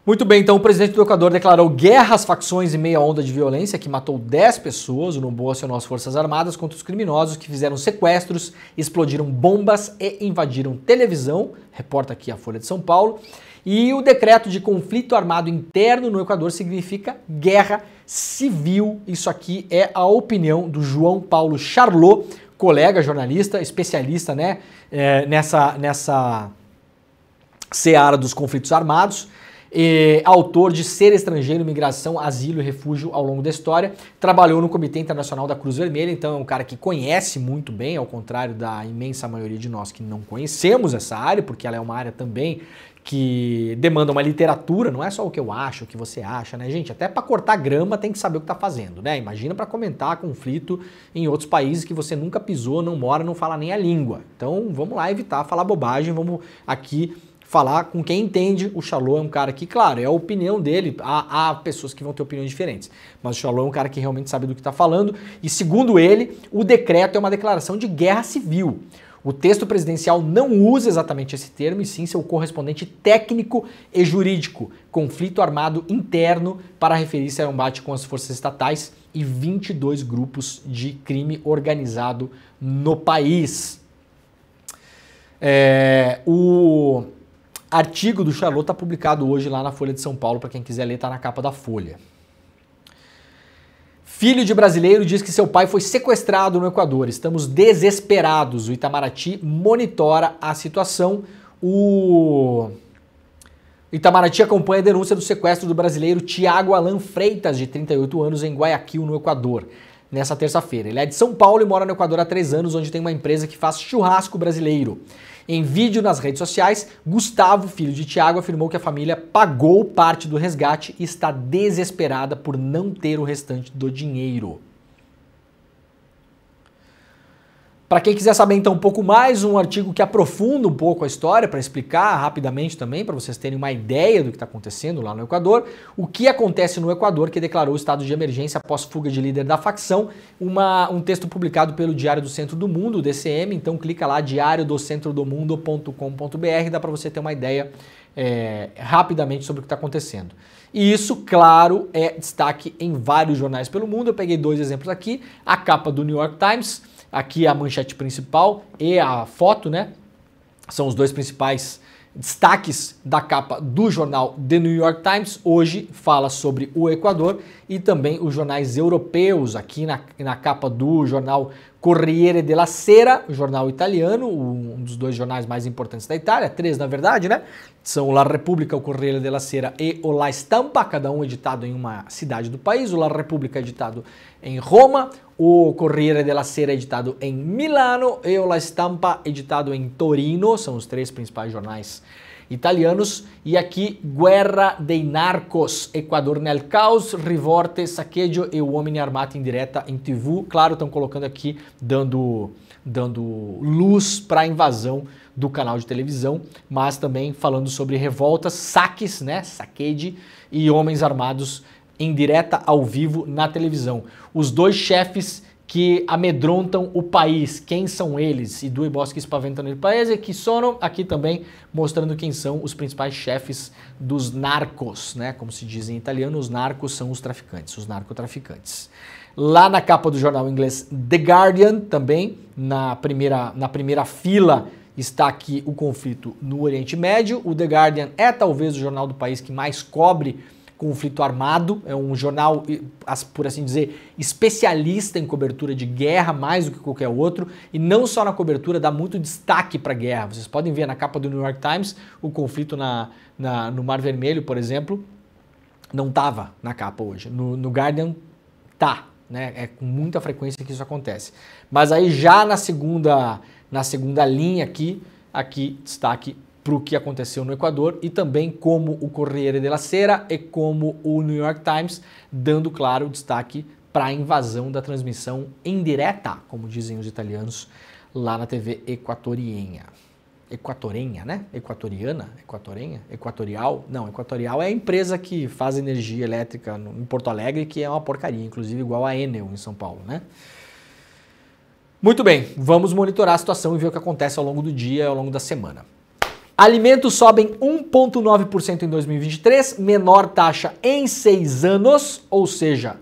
Muito bem, então o presidente do Equador declarou guerra às facções em meio à onda de violência que matou 10 pessoas. O Noboa acionou as Forças Armadas contra os criminosos que fizeram sequestros, explodiram bombas e invadiram televisão, reporta aqui a Folha de São Paulo. E o decreto de conflito armado interno no Equador significa guerra civil. Isso aqui é a opinião do João Paulo Charlot, colega jornalista, especialista, né, nessa seara dos conflitos armados. Autor de Ser Estrangeiro, Migração, Asilo e Refúgio ao longo da história, trabalhou no Comitê Internacional da Cruz Vermelha, então é um cara que conhece muito bem, ao contrário da imensa maioria de nós que não conhecemos essa área, porque ela é uma área também que demanda uma literatura, não é só o que eu acho, o que você acha, né, gente? Até para cortar grama tem que saber o que tá fazendo, né? Imagina para comentar conflito em outros países que você nunca pisou, não mora, não fala nem a língua. Então vamos lá evitar falar bobagem, vamos aqui falar com quem entende. O Charlot é um cara que, claro, é a opinião dele, há pessoas que vão ter opiniões diferentes, mas o Charlot é um cara que realmente sabe do que está falando e, segundo ele, o decreto é uma declaração de guerra civil. O texto presidencial não usa exatamente esse termo, e sim seu correspondente técnico e jurídico, conflito armado interno, para referir-se ao embate com as forças estatais e 22 grupos de crime organizado no país. O artigo do Charlot está publicado hoje lá na Folha de São Paulo, para quem quiser ler, está na capa da Folha. Filho de brasileiro diz que seu pai foi sequestrado no Equador. Estamos desesperados. O Itamaraty monitora a situação. O Itamaraty acompanha a denúncia do sequestro do brasileiro Tiago Alan Freitas, de 38 anos, em Guayaquil, no Equador, nessa terça-feira. Ele é de São Paulo e mora no Equador há 3 anos, onde tem uma empresa que faz churrasco brasileiro. Em vídeo nas redes sociais, Gustavo, filho de Tiago, afirmou que a família pagou parte do resgate e está desesperada por não ter o restante do dinheiro. Para quem quiser saber então um pouco mais, um artigo que aprofunda um pouco a história, para explicar rapidamente também, para vocês terem uma ideia do que está acontecendo lá no Equador, o que acontece no Equador, que declarou o estado de emergência após fuga de líder da facção, um texto publicado pelo Diário do Centro do Mundo, o DCM, então clica lá, diariodocentrodomundo.com.br, dá para você ter uma ideia rapidamente sobre o que está acontecendo. E isso, claro, é destaque em vários jornais pelo mundo. Eu peguei 2 exemplos aqui, a capa do New York Times, aqui a manchete principal e a foto, né? São os 2 principais destaques da capa do jornal The New York Times. Hoje fala sobre o Equador, e também os jornais europeus, aqui na capa do jornal Corriere della Sera, o jornal italiano, um dos 2 jornais mais importantes da Itália, 3 na verdade, né? São o La Repubblica, o Corriere della Sera e o La Stampa, cada um editado em uma cidade do país. O La Repubblica é editado em Roma, o Corriere della Sera é editado em Milano e o La Stampa editado em Torino. São os 3 principais jornais italianos. E aqui, Guerra dei Narcos, Equador nel caos, rivorte, saccheggio e uomini armati in diretta em TV. Claro, estão colocando aqui, dando luz para a invasão do canal de televisão, mas também falando sobre revoltas, saques, né, saccheggi, e homens armados em direta ao vivo na televisão. Os 2 chefes que amedrontam o país, quem são eles? I due boss che spaventano il paese, que sono, aqui também mostrando quem são os principais chefes dos narcos, né? Como se diz em italiano, os narcos são os traficantes, os narcotraficantes. Lá na capa do jornal inglês The Guardian, também, na primeira fila, está aqui o conflito no Oriente Médio. O The Guardian é talvez o jornal do país que mais cobre conflito armado, é um jornal, por assim dizer, especialista em cobertura de guerra, mais do que qualquer outro, e não só na cobertura, dá muito destaque para a guerra. Vocês podem ver na capa do New York Times, o conflito no Mar Vermelho, por exemplo, não estava na capa hoje. No Guardian tá, né? É com muita frequência que isso acontece. Mas aí já na segunda linha aqui destaque para o que aconteceu no Equador, e também como o Corriere della Sera e como o New York Times, dando, claro, destaque para a invasão da transmissão em direta, como dizem os italianos, lá na TV equatoriana. Equatorenha, né? Equatoriana? Equatorenha? Equatorial? Não, Equatorial é a empresa que faz energia elétrica em Porto Alegre, que é uma porcaria, inclusive igual a Enel em São Paulo, né? Muito bem, vamos monitorar a situação e ver o que acontece ao longo do dia, ao longo da semana. Alimentos sobem 1,9% em 2023, menor taxa em 6 anos, ou seja,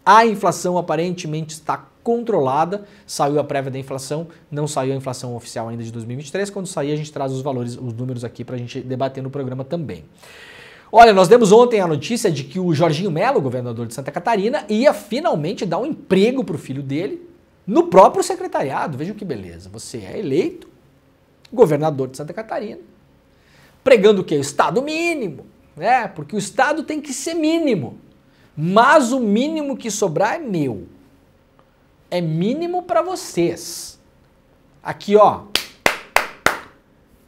a inflação aparentemente está controlada. Saiu a prévia da inflação, não saiu a inflação oficial ainda de 2023. Quando sair, a gente traz os números aqui para a gente debater no programa também. Olha, nós demos ontem a notícia de que o Jorginho Mello, governador de Santa Catarina, ia finalmente dar um emprego para o filho dele no próprio secretariado. Vejam que beleza, você é eleito governador de Santa Catarina, pregando o quê? O Estado mínimo, né? Porque o Estado tem que ser mínimo, mas o mínimo que sobrar é meu. É mínimo para vocês. Aqui, ó,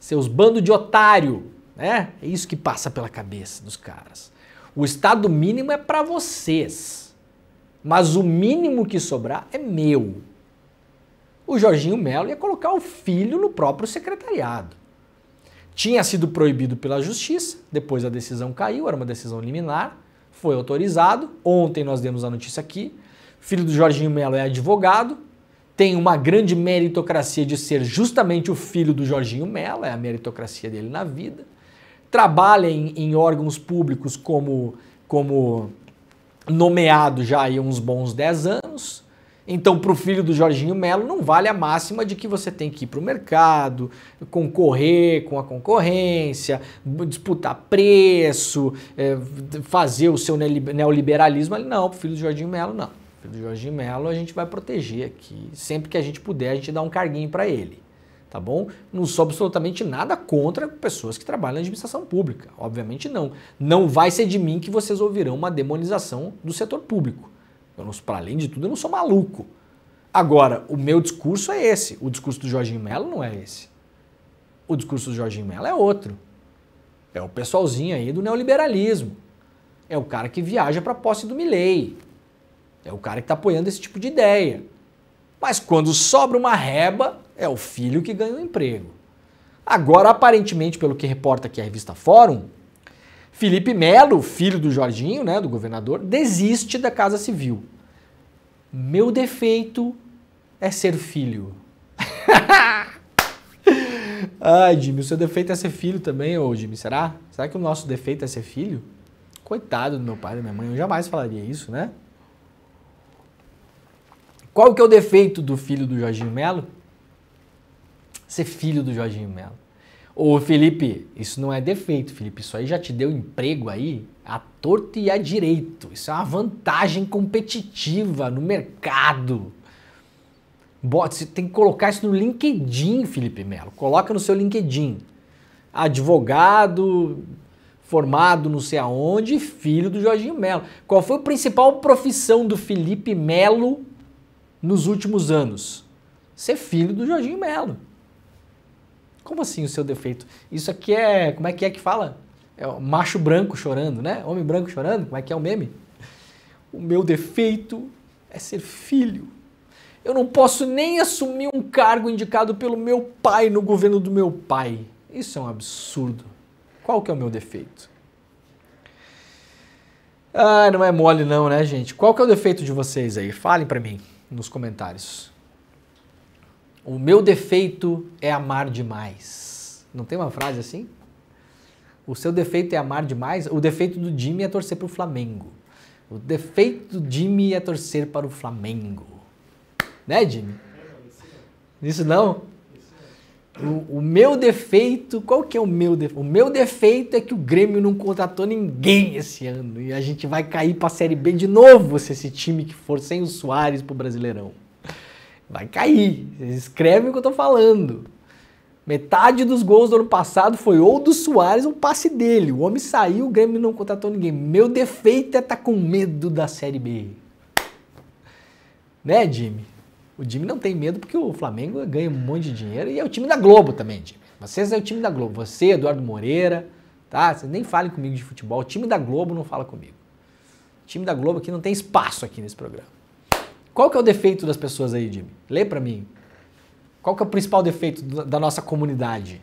seus bandos de otário, né? É isso que passa pela cabeça dos caras. O Estado mínimo é para vocês, mas o mínimo que sobrar é meu. O Jorginho Mello ia colocar o filho no próprio secretariado. Tinha sido proibido pela justiça, depois a decisão caiu, era uma decisão liminar, foi autorizado. Ontem nós demos a notícia aqui, filho do Jorginho Mello é advogado, tem uma grande meritocracia de ser justamente o filho do Jorginho Mello, é a meritocracia dele na vida. Trabalha em órgãos públicos como nomeado já há uns bons 10 anos. Então, para o filho do Jorginho Melo, não vale a máxima de que você tem que ir para o mercado, concorrer com a concorrência, disputar preço, fazer o seu neoliberalismo. Não, para o filho do Jorginho Melo, não. O filho do Jorginho Melo a gente vai proteger aqui. Sempre que a gente puder, a gente dá um carguinho para ele. Tá bom? Não sou absolutamente nada contra pessoas que trabalham na administração pública. Obviamente não. Não vai ser de mim que vocês ouvirão uma demonização do setor público. Para além de tudo, eu não sou maluco. Agora, o meu discurso é esse. O discurso do Jorginho Melo não é esse. O discurso do Jorginho Melo é outro. É o pessoalzinho aí do neoliberalismo. É o cara que viaja para a posse do Milei. É o cara que está apoiando esse tipo de ideia. Mas quando sobra uma reba, é o filho que ganha o emprego. Agora, aparentemente, pelo que reporta aqui a revista Fórum, Felipe Melo, filho do Jorginho, né, do governador, desiste da Casa Civil. Meu defeito é ser filho. Ai, Jimmy, o seu defeito é ser filho também, ô Jimmy, será? Será que o nosso defeito é ser filho? Coitado do meu pai e da minha mãe, eu jamais falaria isso, né? Qual que é o defeito do filho do Jorginho Melo? Ser filho do Jorginho Melo. Ô Felipe, isso não é defeito, Felipe, isso aí já te deu emprego aí à torto e à direito. Isso é uma vantagem competitiva no mercado. Você tem que colocar isso no LinkedIn, Felipe Melo. Coloca no seu LinkedIn. Advogado, formado não sei aonde, filho do Jorginho Melo. Qual foi a principal profissão do Felipe Melo nos últimos anos? Ser filho do Jorginho Melo. Como assim o seu defeito? Isso aqui é, como é que fala? É o macho branco chorando, né? Homem branco chorando, como é que é o meme? O meu defeito é ser filho. Eu não posso nem assumir um cargo indicado pelo meu pai no governo do meu pai. Isso é um absurdo. Qual que é o meu defeito? Ah, não é mole não, né, gente? Qual que é o defeito de vocês aí? Falem pra mim nos comentários. O meu defeito é amar demais. Não tem uma frase assim? O seu defeito é amar demais? O defeito do Jimmy é torcer para o Flamengo. O defeito do Jimmy é torcer para o Flamengo. Né, Jimmy? Isso não? O meu defeito, qual que é o meu defeito? O meu defeito é que o Grêmio não contratou ninguém esse ano. E a gente vai cair para a Série B de novo se esse time que for sem o Soares pro Brasileirão. Vai cair. Vocês escrevem o que eu tô falando. Metade dos gols do ano passado foi ou do Soares ou passe dele. O homem saiu, o Grêmio não contratou ninguém. Meu defeito é estar com medo da Série B. Né, Jimmy? O Jimmy não tem medo porque o Flamengo ganha um monte de dinheiro e é o time da Globo também, Jimmy. Vocês é o time da Globo. Você, Eduardo Moreira, tá? Vocês nem falem comigo de futebol. O time da Globo não fala comigo. O time da Globo aqui não tem espaço aqui nesse programa. Qual que é o defeito das pessoas aí, Jimmy? Lê pra mim. Qual que é o principal defeito da nossa comunidade?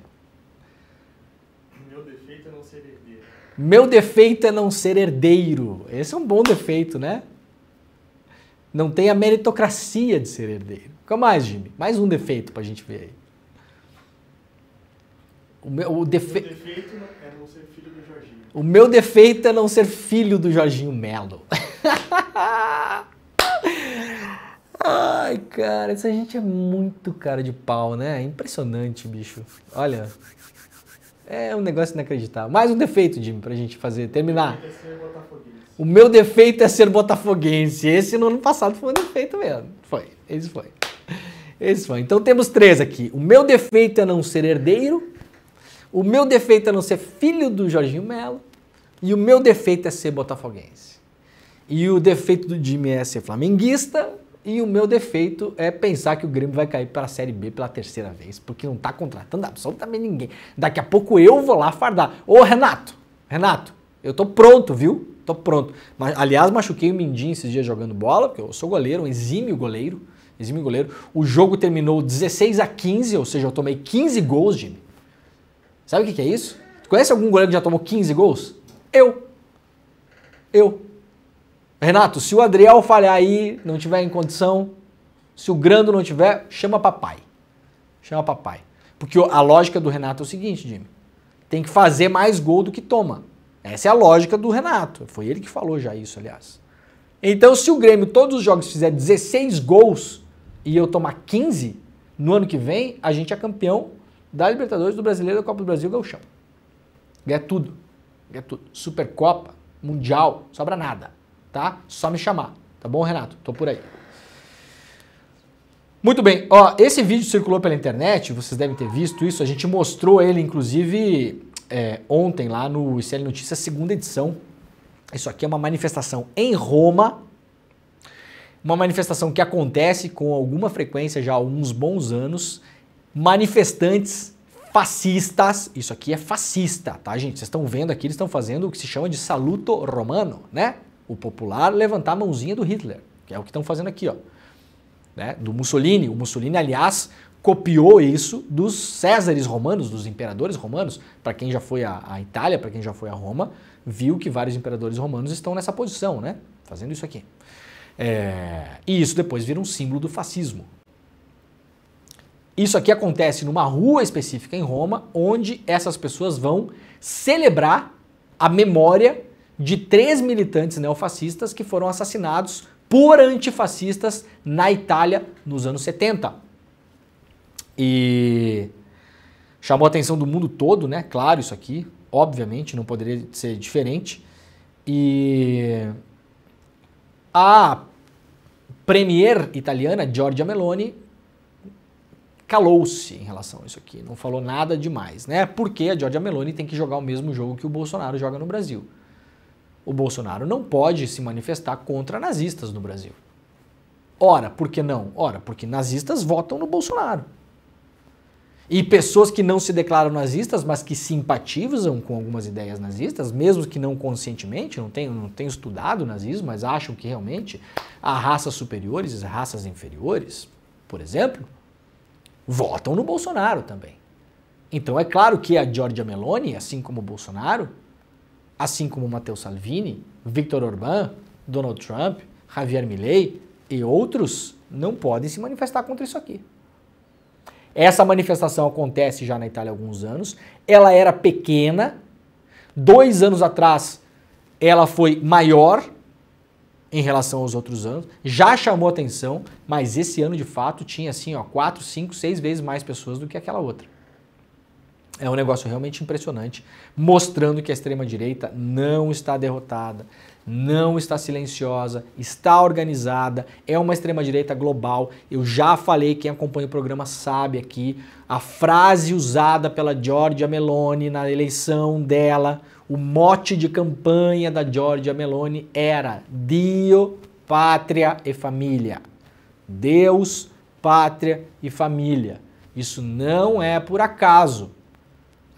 Meu defeito é não ser herdeiro. Meu defeito é não ser herdeiro. Esse é um bom defeito, né? Não tem a meritocracia de ser herdeiro. O que mais, Jimmy? Mais um defeito pra gente ver aí. Meu defeito é não ser filho do Jorginho. O meu defeito é não ser filho do Jorginho Melo. Ai, cara, essa gente é muito cara de pau, né? É impressionante, bicho. Olha, é um negócio inacreditável. Mais um defeito, Jimmy, pra gente terminar. O meu defeito é ser botafoguense. Esse no ano passado foi um defeito mesmo. Esse foi. Então temos 3 aqui. O meu defeito é não ser herdeiro. O meu defeito é não ser filho do Jorginho Melo. E o meu defeito é ser botafoguense. E o defeito do Jimmy é ser flamenguista. E o meu defeito é pensar que o Grêmio vai cair para a Série B pela 3ª vez. Porque não está contratando absolutamente ninguém. Daqui a pouco eu vou lá fardar. Ô, Renato, eu tô pronto, viu? Tô pronto. Aliás, machuquei o mindinho esses dias jogando bola, porque eu sou goleiro, um exímio goleiro. O jogo terminou 16-15, ou seja, eu tomei 15 gols, Jimmy. Sabe o que é isso? Conhece algum goleiro que já tomou 15 gols? Eu. Renato, se o Adriel falhar aí, não tiver em condição, se o Grando não tiver, chama papai. Porque a lógica do Renato é o seguinte, Jimmy. Tem que fazer mais gol do que toma. Essa é a lógica do Renato. Foi ele que falou já isso, aliás. Então, se o Grêmio, todos os jogos, fizer 16 gols e eu tomar 15, no ano que vem, a gente é campeão da Libertadores, do Brasileiro, da Copa do Brasil, Gauchão. Ganha tudo. Ganha tudo. Supercopa, Mundial, sobra nada, tá? Só me chamar. Tá bom, Renato? Tô por aí. Muito bem. Ó, esse vídeo circulou pela internet, vocês devem ter visto isso. A gente mostrou ele, inclusive, ontem lá no ICL Notícias, segunda edição. Isso aqui é uma manifestação em Roma. Uma manifestação que acontece com alguma frequência já há alguns bons anos. Manifestantes fascistas. Isso aqui é fascista, tá, gente? Vocês estão vendo aqui, eles estão fazendo o que se chama de saluto romano, né? O popular levantar a mãozinha do Hitler, que é o que estão fazendo aqui, ó. Né? Do Mussolini. O Mussolini, aliás, copiou isso dos Césares romanos, dos imperadores romanos. Para quem já foi à Itália, para quem já foi a Roma, viu que vários imperadores romanos estão nessa posição, né? Fazendo isso aqui. E isso depois vira um símbolo do fascismo. Isso aqui acontece numa rua específica em Roma, onde essas pessoas vão celebrar a memória de 3 militantes neofascistas que foram assassinados por antifascistas na Itália nos anos 70. E chamou a atenção do mundo todo, né? Claro, isso aqui, obviamente, não poderia ser diferente. E a premier italiana, Giorgia Meloni, calou-se em relação a isso aqui, não falou nada demais, né? Porque a Giorgia Meloni tem que jogar o mesmo jogo que o Bolsonaro joga no Brasil. O Bolsonaro não pode se manifestar contra nazistas no Brasil. Ora, por que não? Ora, porque nazistas votam no Bolsonaro. E pessoas que não se declaram nazistas, mas que simpatizam com algumas ideias nazistas, mesmo que não conscientemente, não tenham estudado o nazismo, mas acham que realmente há raças superiores e raças inferiores, por exemplo, votam no Bolsonaro também. Então é claro que a Giorgia Meloni, assim como o Bolsonaro, assim como Matteo Salvini, Viktor Orbán, Donald Trump, Javier Milei e outros, não podem se manifestar contra isso aqui. Essa manifestação acontece já na Itália há alguns anos. Ela era pequena. 2 anos atrás, ela foi maior em relação aos outros anos. Já chamou atenção, mas esse ano, de fato, tinha assim, ó, 4, 5, 6 vezes mais pessoas do que aquela outra. É um negócio realmente impressionante, mostrando que a extrema-direita não está derrotada, não está silenciosa, está organizada, é uma extrema-direita global. Eu já falei, quem acompanha o programa sabe aqui, a frase usada pela Giorgia Meloni na eleição dela, o mote de campanha da Giorgia Meloni era Dio, Pátria e Família. Deus, Pátria e Família. Isso não é por acaso.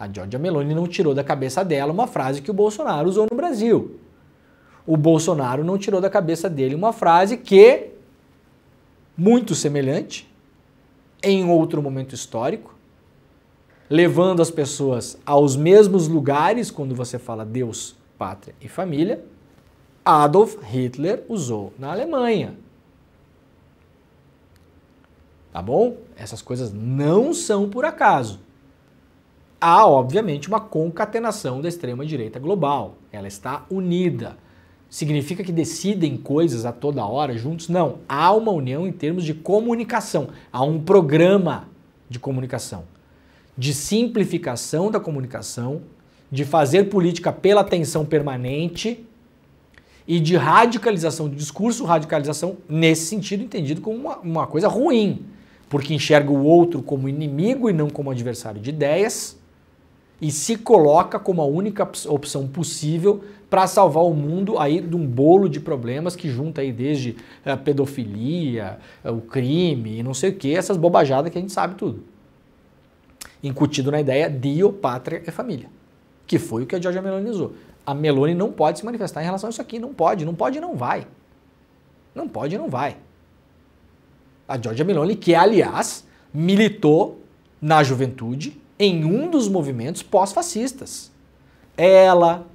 A Giorgia Meloni não tirou da cabeça dela uma frase que o Bolsonaro usou no Brasil. O Bolsonaro não tirou da cabeça dele uma frase que, muito semelhante, em outro momento histórico, levando as pessoas aos mesmos lugares quando você fala Deus, Pátria e Família, Adolf Hitler usou na Alemanha. Tá bom? Essas coisas não são por acaso. Há, obviamente, uma concatenação da extrema-direita global. Ela está unida. Significa que decidem coisas a toda hora juntos? Não. Há uma união em termos de comunicação. Há um programa de comunicação, de simplificação da comunicação, de fazer política pela atenção permanente e de radicalização do discurso, radicalização nesse sentido entendido como uma coisa ruim, porque enxerga o outro como inimigo e não como adversário de ideias, e se coloca como a única opção possível para salvar o mundo aí de um bolo de problemas que junta aí desde a pedofilia, o crime e não sei o que, essas bobajadas que a gente sabe tudo. Incutido na ideia Dio, Pátria e Família, que foi o que a Giorgia Meloni usou. A Meloni não pode se manifestar em relação a isso aqui, não pode e não vai. Não pode e não vai. A Giorgia Meloni, que aliás militou na juventude em um dos movimentos pós-fascistas. Ela,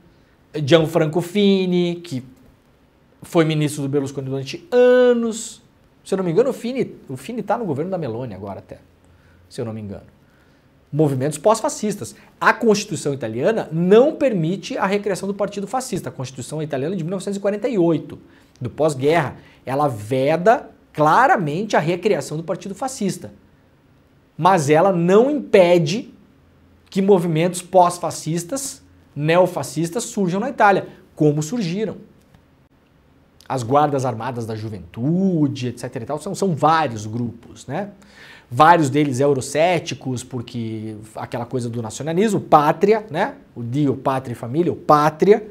Gianfranco Fini, que foi ministro do Berlusconi durante anos. Se eu não me engano, o Fini está no governo da Meloni agora até, se eu não me engano. movimentos pós-fascistas. A Constituição italiana não permite a recriação do partido fascista. A Constituição italiana de 1948, do pós-guerra, ela veda claramente a recriação do partido fascista. Mas ela não impede que movimentos pós-fascistas, neofascistas, surjam na Itália, como surgiram. As guardas armadas da juventude, etc. e tal, são vários grupos, né? Vários deles eurocéticos, porque aquela coisa do nacionalismo, pátria, né? O Dio, pátria e família, o pátria.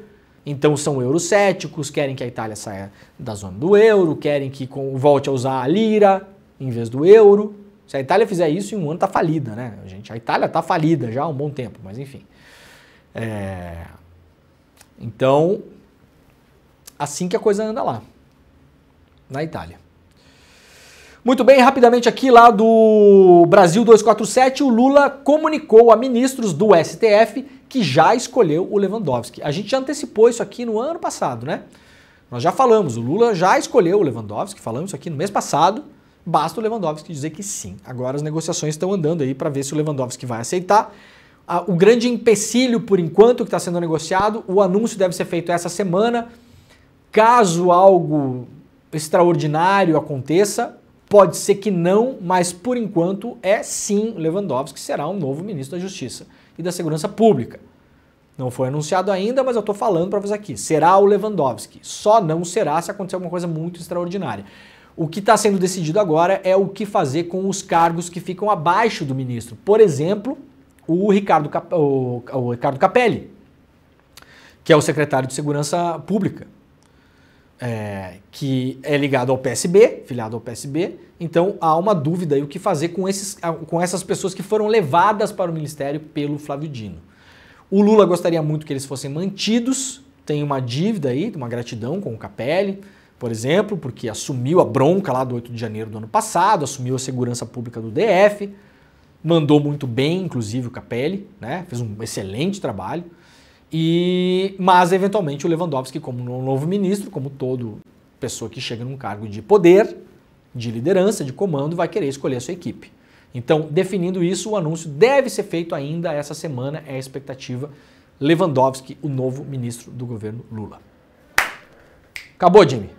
Então são eurocéticos, querem que a Itália saia da zona do euro, querem que volte a usar a lira em vez do euro. Se a Itália fizer isso, em um ano tá falida, né, gente? A Itália tá falida já há um bom tempo, mas enfim. Então, assim que a coisa anda lá, na Itália. Muito bem, rapidamente aqui lá do Brasil 247, o Lula comunicou a ministros do STF que já escolheu o Lewandowski. A gente já antecipou isso aqui no ano passado, né? Nós já falamos, o Lula já escolheu o Lewandowski, falamos isso aqui no mês passado, basta o Lewandowski dizer que sim. Agora as negociações estão andando aí para ver se o Lewandowski vai aceitar. O grande empecilho, por enquanto, que está sendo negociado, o anúncio deve ser feito essa semana. Caso algo extraordinário aconteça, pode ser que não, mas por enquanto é sim Lewandowski será um novo ministro da Justiça e da Segurança Pública. Não foi anunciado ainda, mas eu estou falando para vocês aqui. Será o Lewandowski. Só não será se acontecer alguma coisa muito extraordinária. O que está sendo decidido agora é o que fazer com os cargos que ficam abaixo do ministro. Por exemplo, o Ricardo Capelli, que é o secretário de Segurança Pública. Que é ligado ao PSB, filiado ao PSB, então há uma dúvida aí o que fazer com essas pessoas que foram levadas para o ministério pelo Flávio Dino. O Lula gostaria muito que eles fossem mantidos, tem uma dívida aí, uma gratidão com o Capelli, por exemplo, porque assumiu a bronca lá do 8 de janeiro do ano passado, assumiu a segurança pública do DF, mandou muito bem, inclusive o Capelli, né? Fez um excelente trabalho. Mas, eventualmente, o Lewandowski, como um novo ministro, como toda pessoa que chega num cargo de poder, de liderança, de comando, vai querer escolher a sua equipe. Então, definindo isso, o anúncio deve ser feito ainda essa semana, é a expectativa. Lewandowski, o novo ministro do governo Lula. Acabou, Jimmy?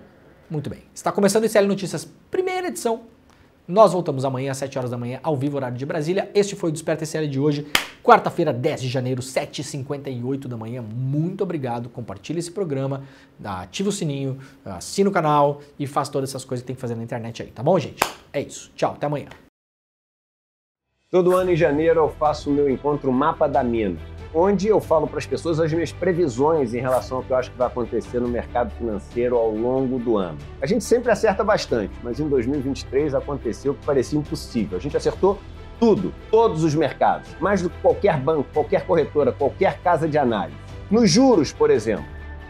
Muito bem. Está começando o ICL Notícias, primeira edição. Nós voltamos amanhã às 7 horas da manhã, ao vivo, horário de Brasília. Este foi o Desperta ICL de hoje, quarta-feira, 10 de janeiro, 7h58 da manhã. Muito obrigado, compartilhe esse programa, ativa o sininho, assina o canal e faz todas essas coisas que tem que fazer na internet aí, tá bom, gente? É isso. Tchau, até amanhã. Todo ano em janeiro eu faço o meu encontro Mapa da Mina, onde eu falo para as pessoas as minhas previsões em relação ao que eu acho que vai acontecer no mercado financeiro ao longo do ano. A gente sempre acerta bastante, mas em 2023 aconteceu o que parecia impossível. A gente acertou tudo, todos os mercados, mais do que qualquer banco, qualquer corretora, qualquer casa de análise. Nos juros, por exemplo,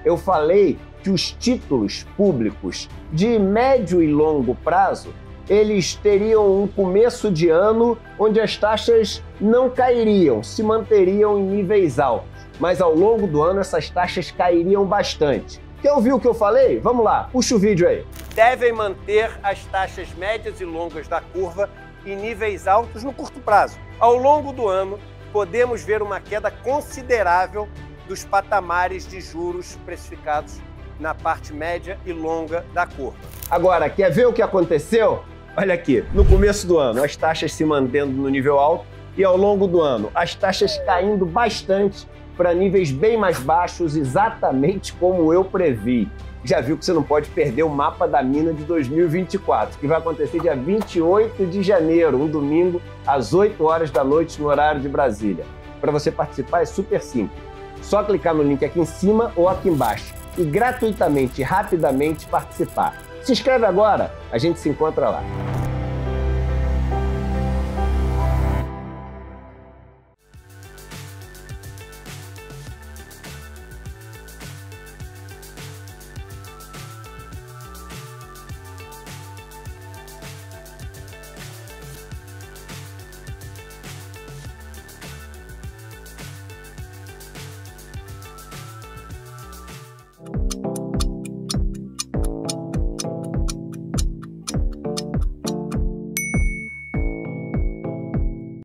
eu falei que os títulos públicos de médio e longo prazo eles teriam um começo de ano onde as taxas não cairiam, se manteriam em níveis altos. Mas ao longo do ano essas taxas cairiam bastante. Quer ouvir o que eu falei? Vamos lá, puxa o vídeo aí. Devem manter as taxas médias e longas da curva em níveis altos no curto prazo. Ao longo do ano, podemos ver uma queda considerável dos patamares de juros precificados na parte média e longa da curva. Agora, quer ver o que aconteceu? Olha aqui, no começo do ano, as taxas se mantendo no nível alto e ao longo do ano, as taxas caindo bastante para níveis bem mais baixos, exatamente como eu previ. Já viu que você não pode perder o Mapa da Mina de 2024, que vai acontecer dia 28 de janeiro, um domingo, às 8 horas da noite, no horário de Brasília. Para você participar é super simples. Só clicar no link aqui em cima ou aqui embaixo e gratuitamente e rapidamente participar. Se inscreve agora, a gente se encontra lá.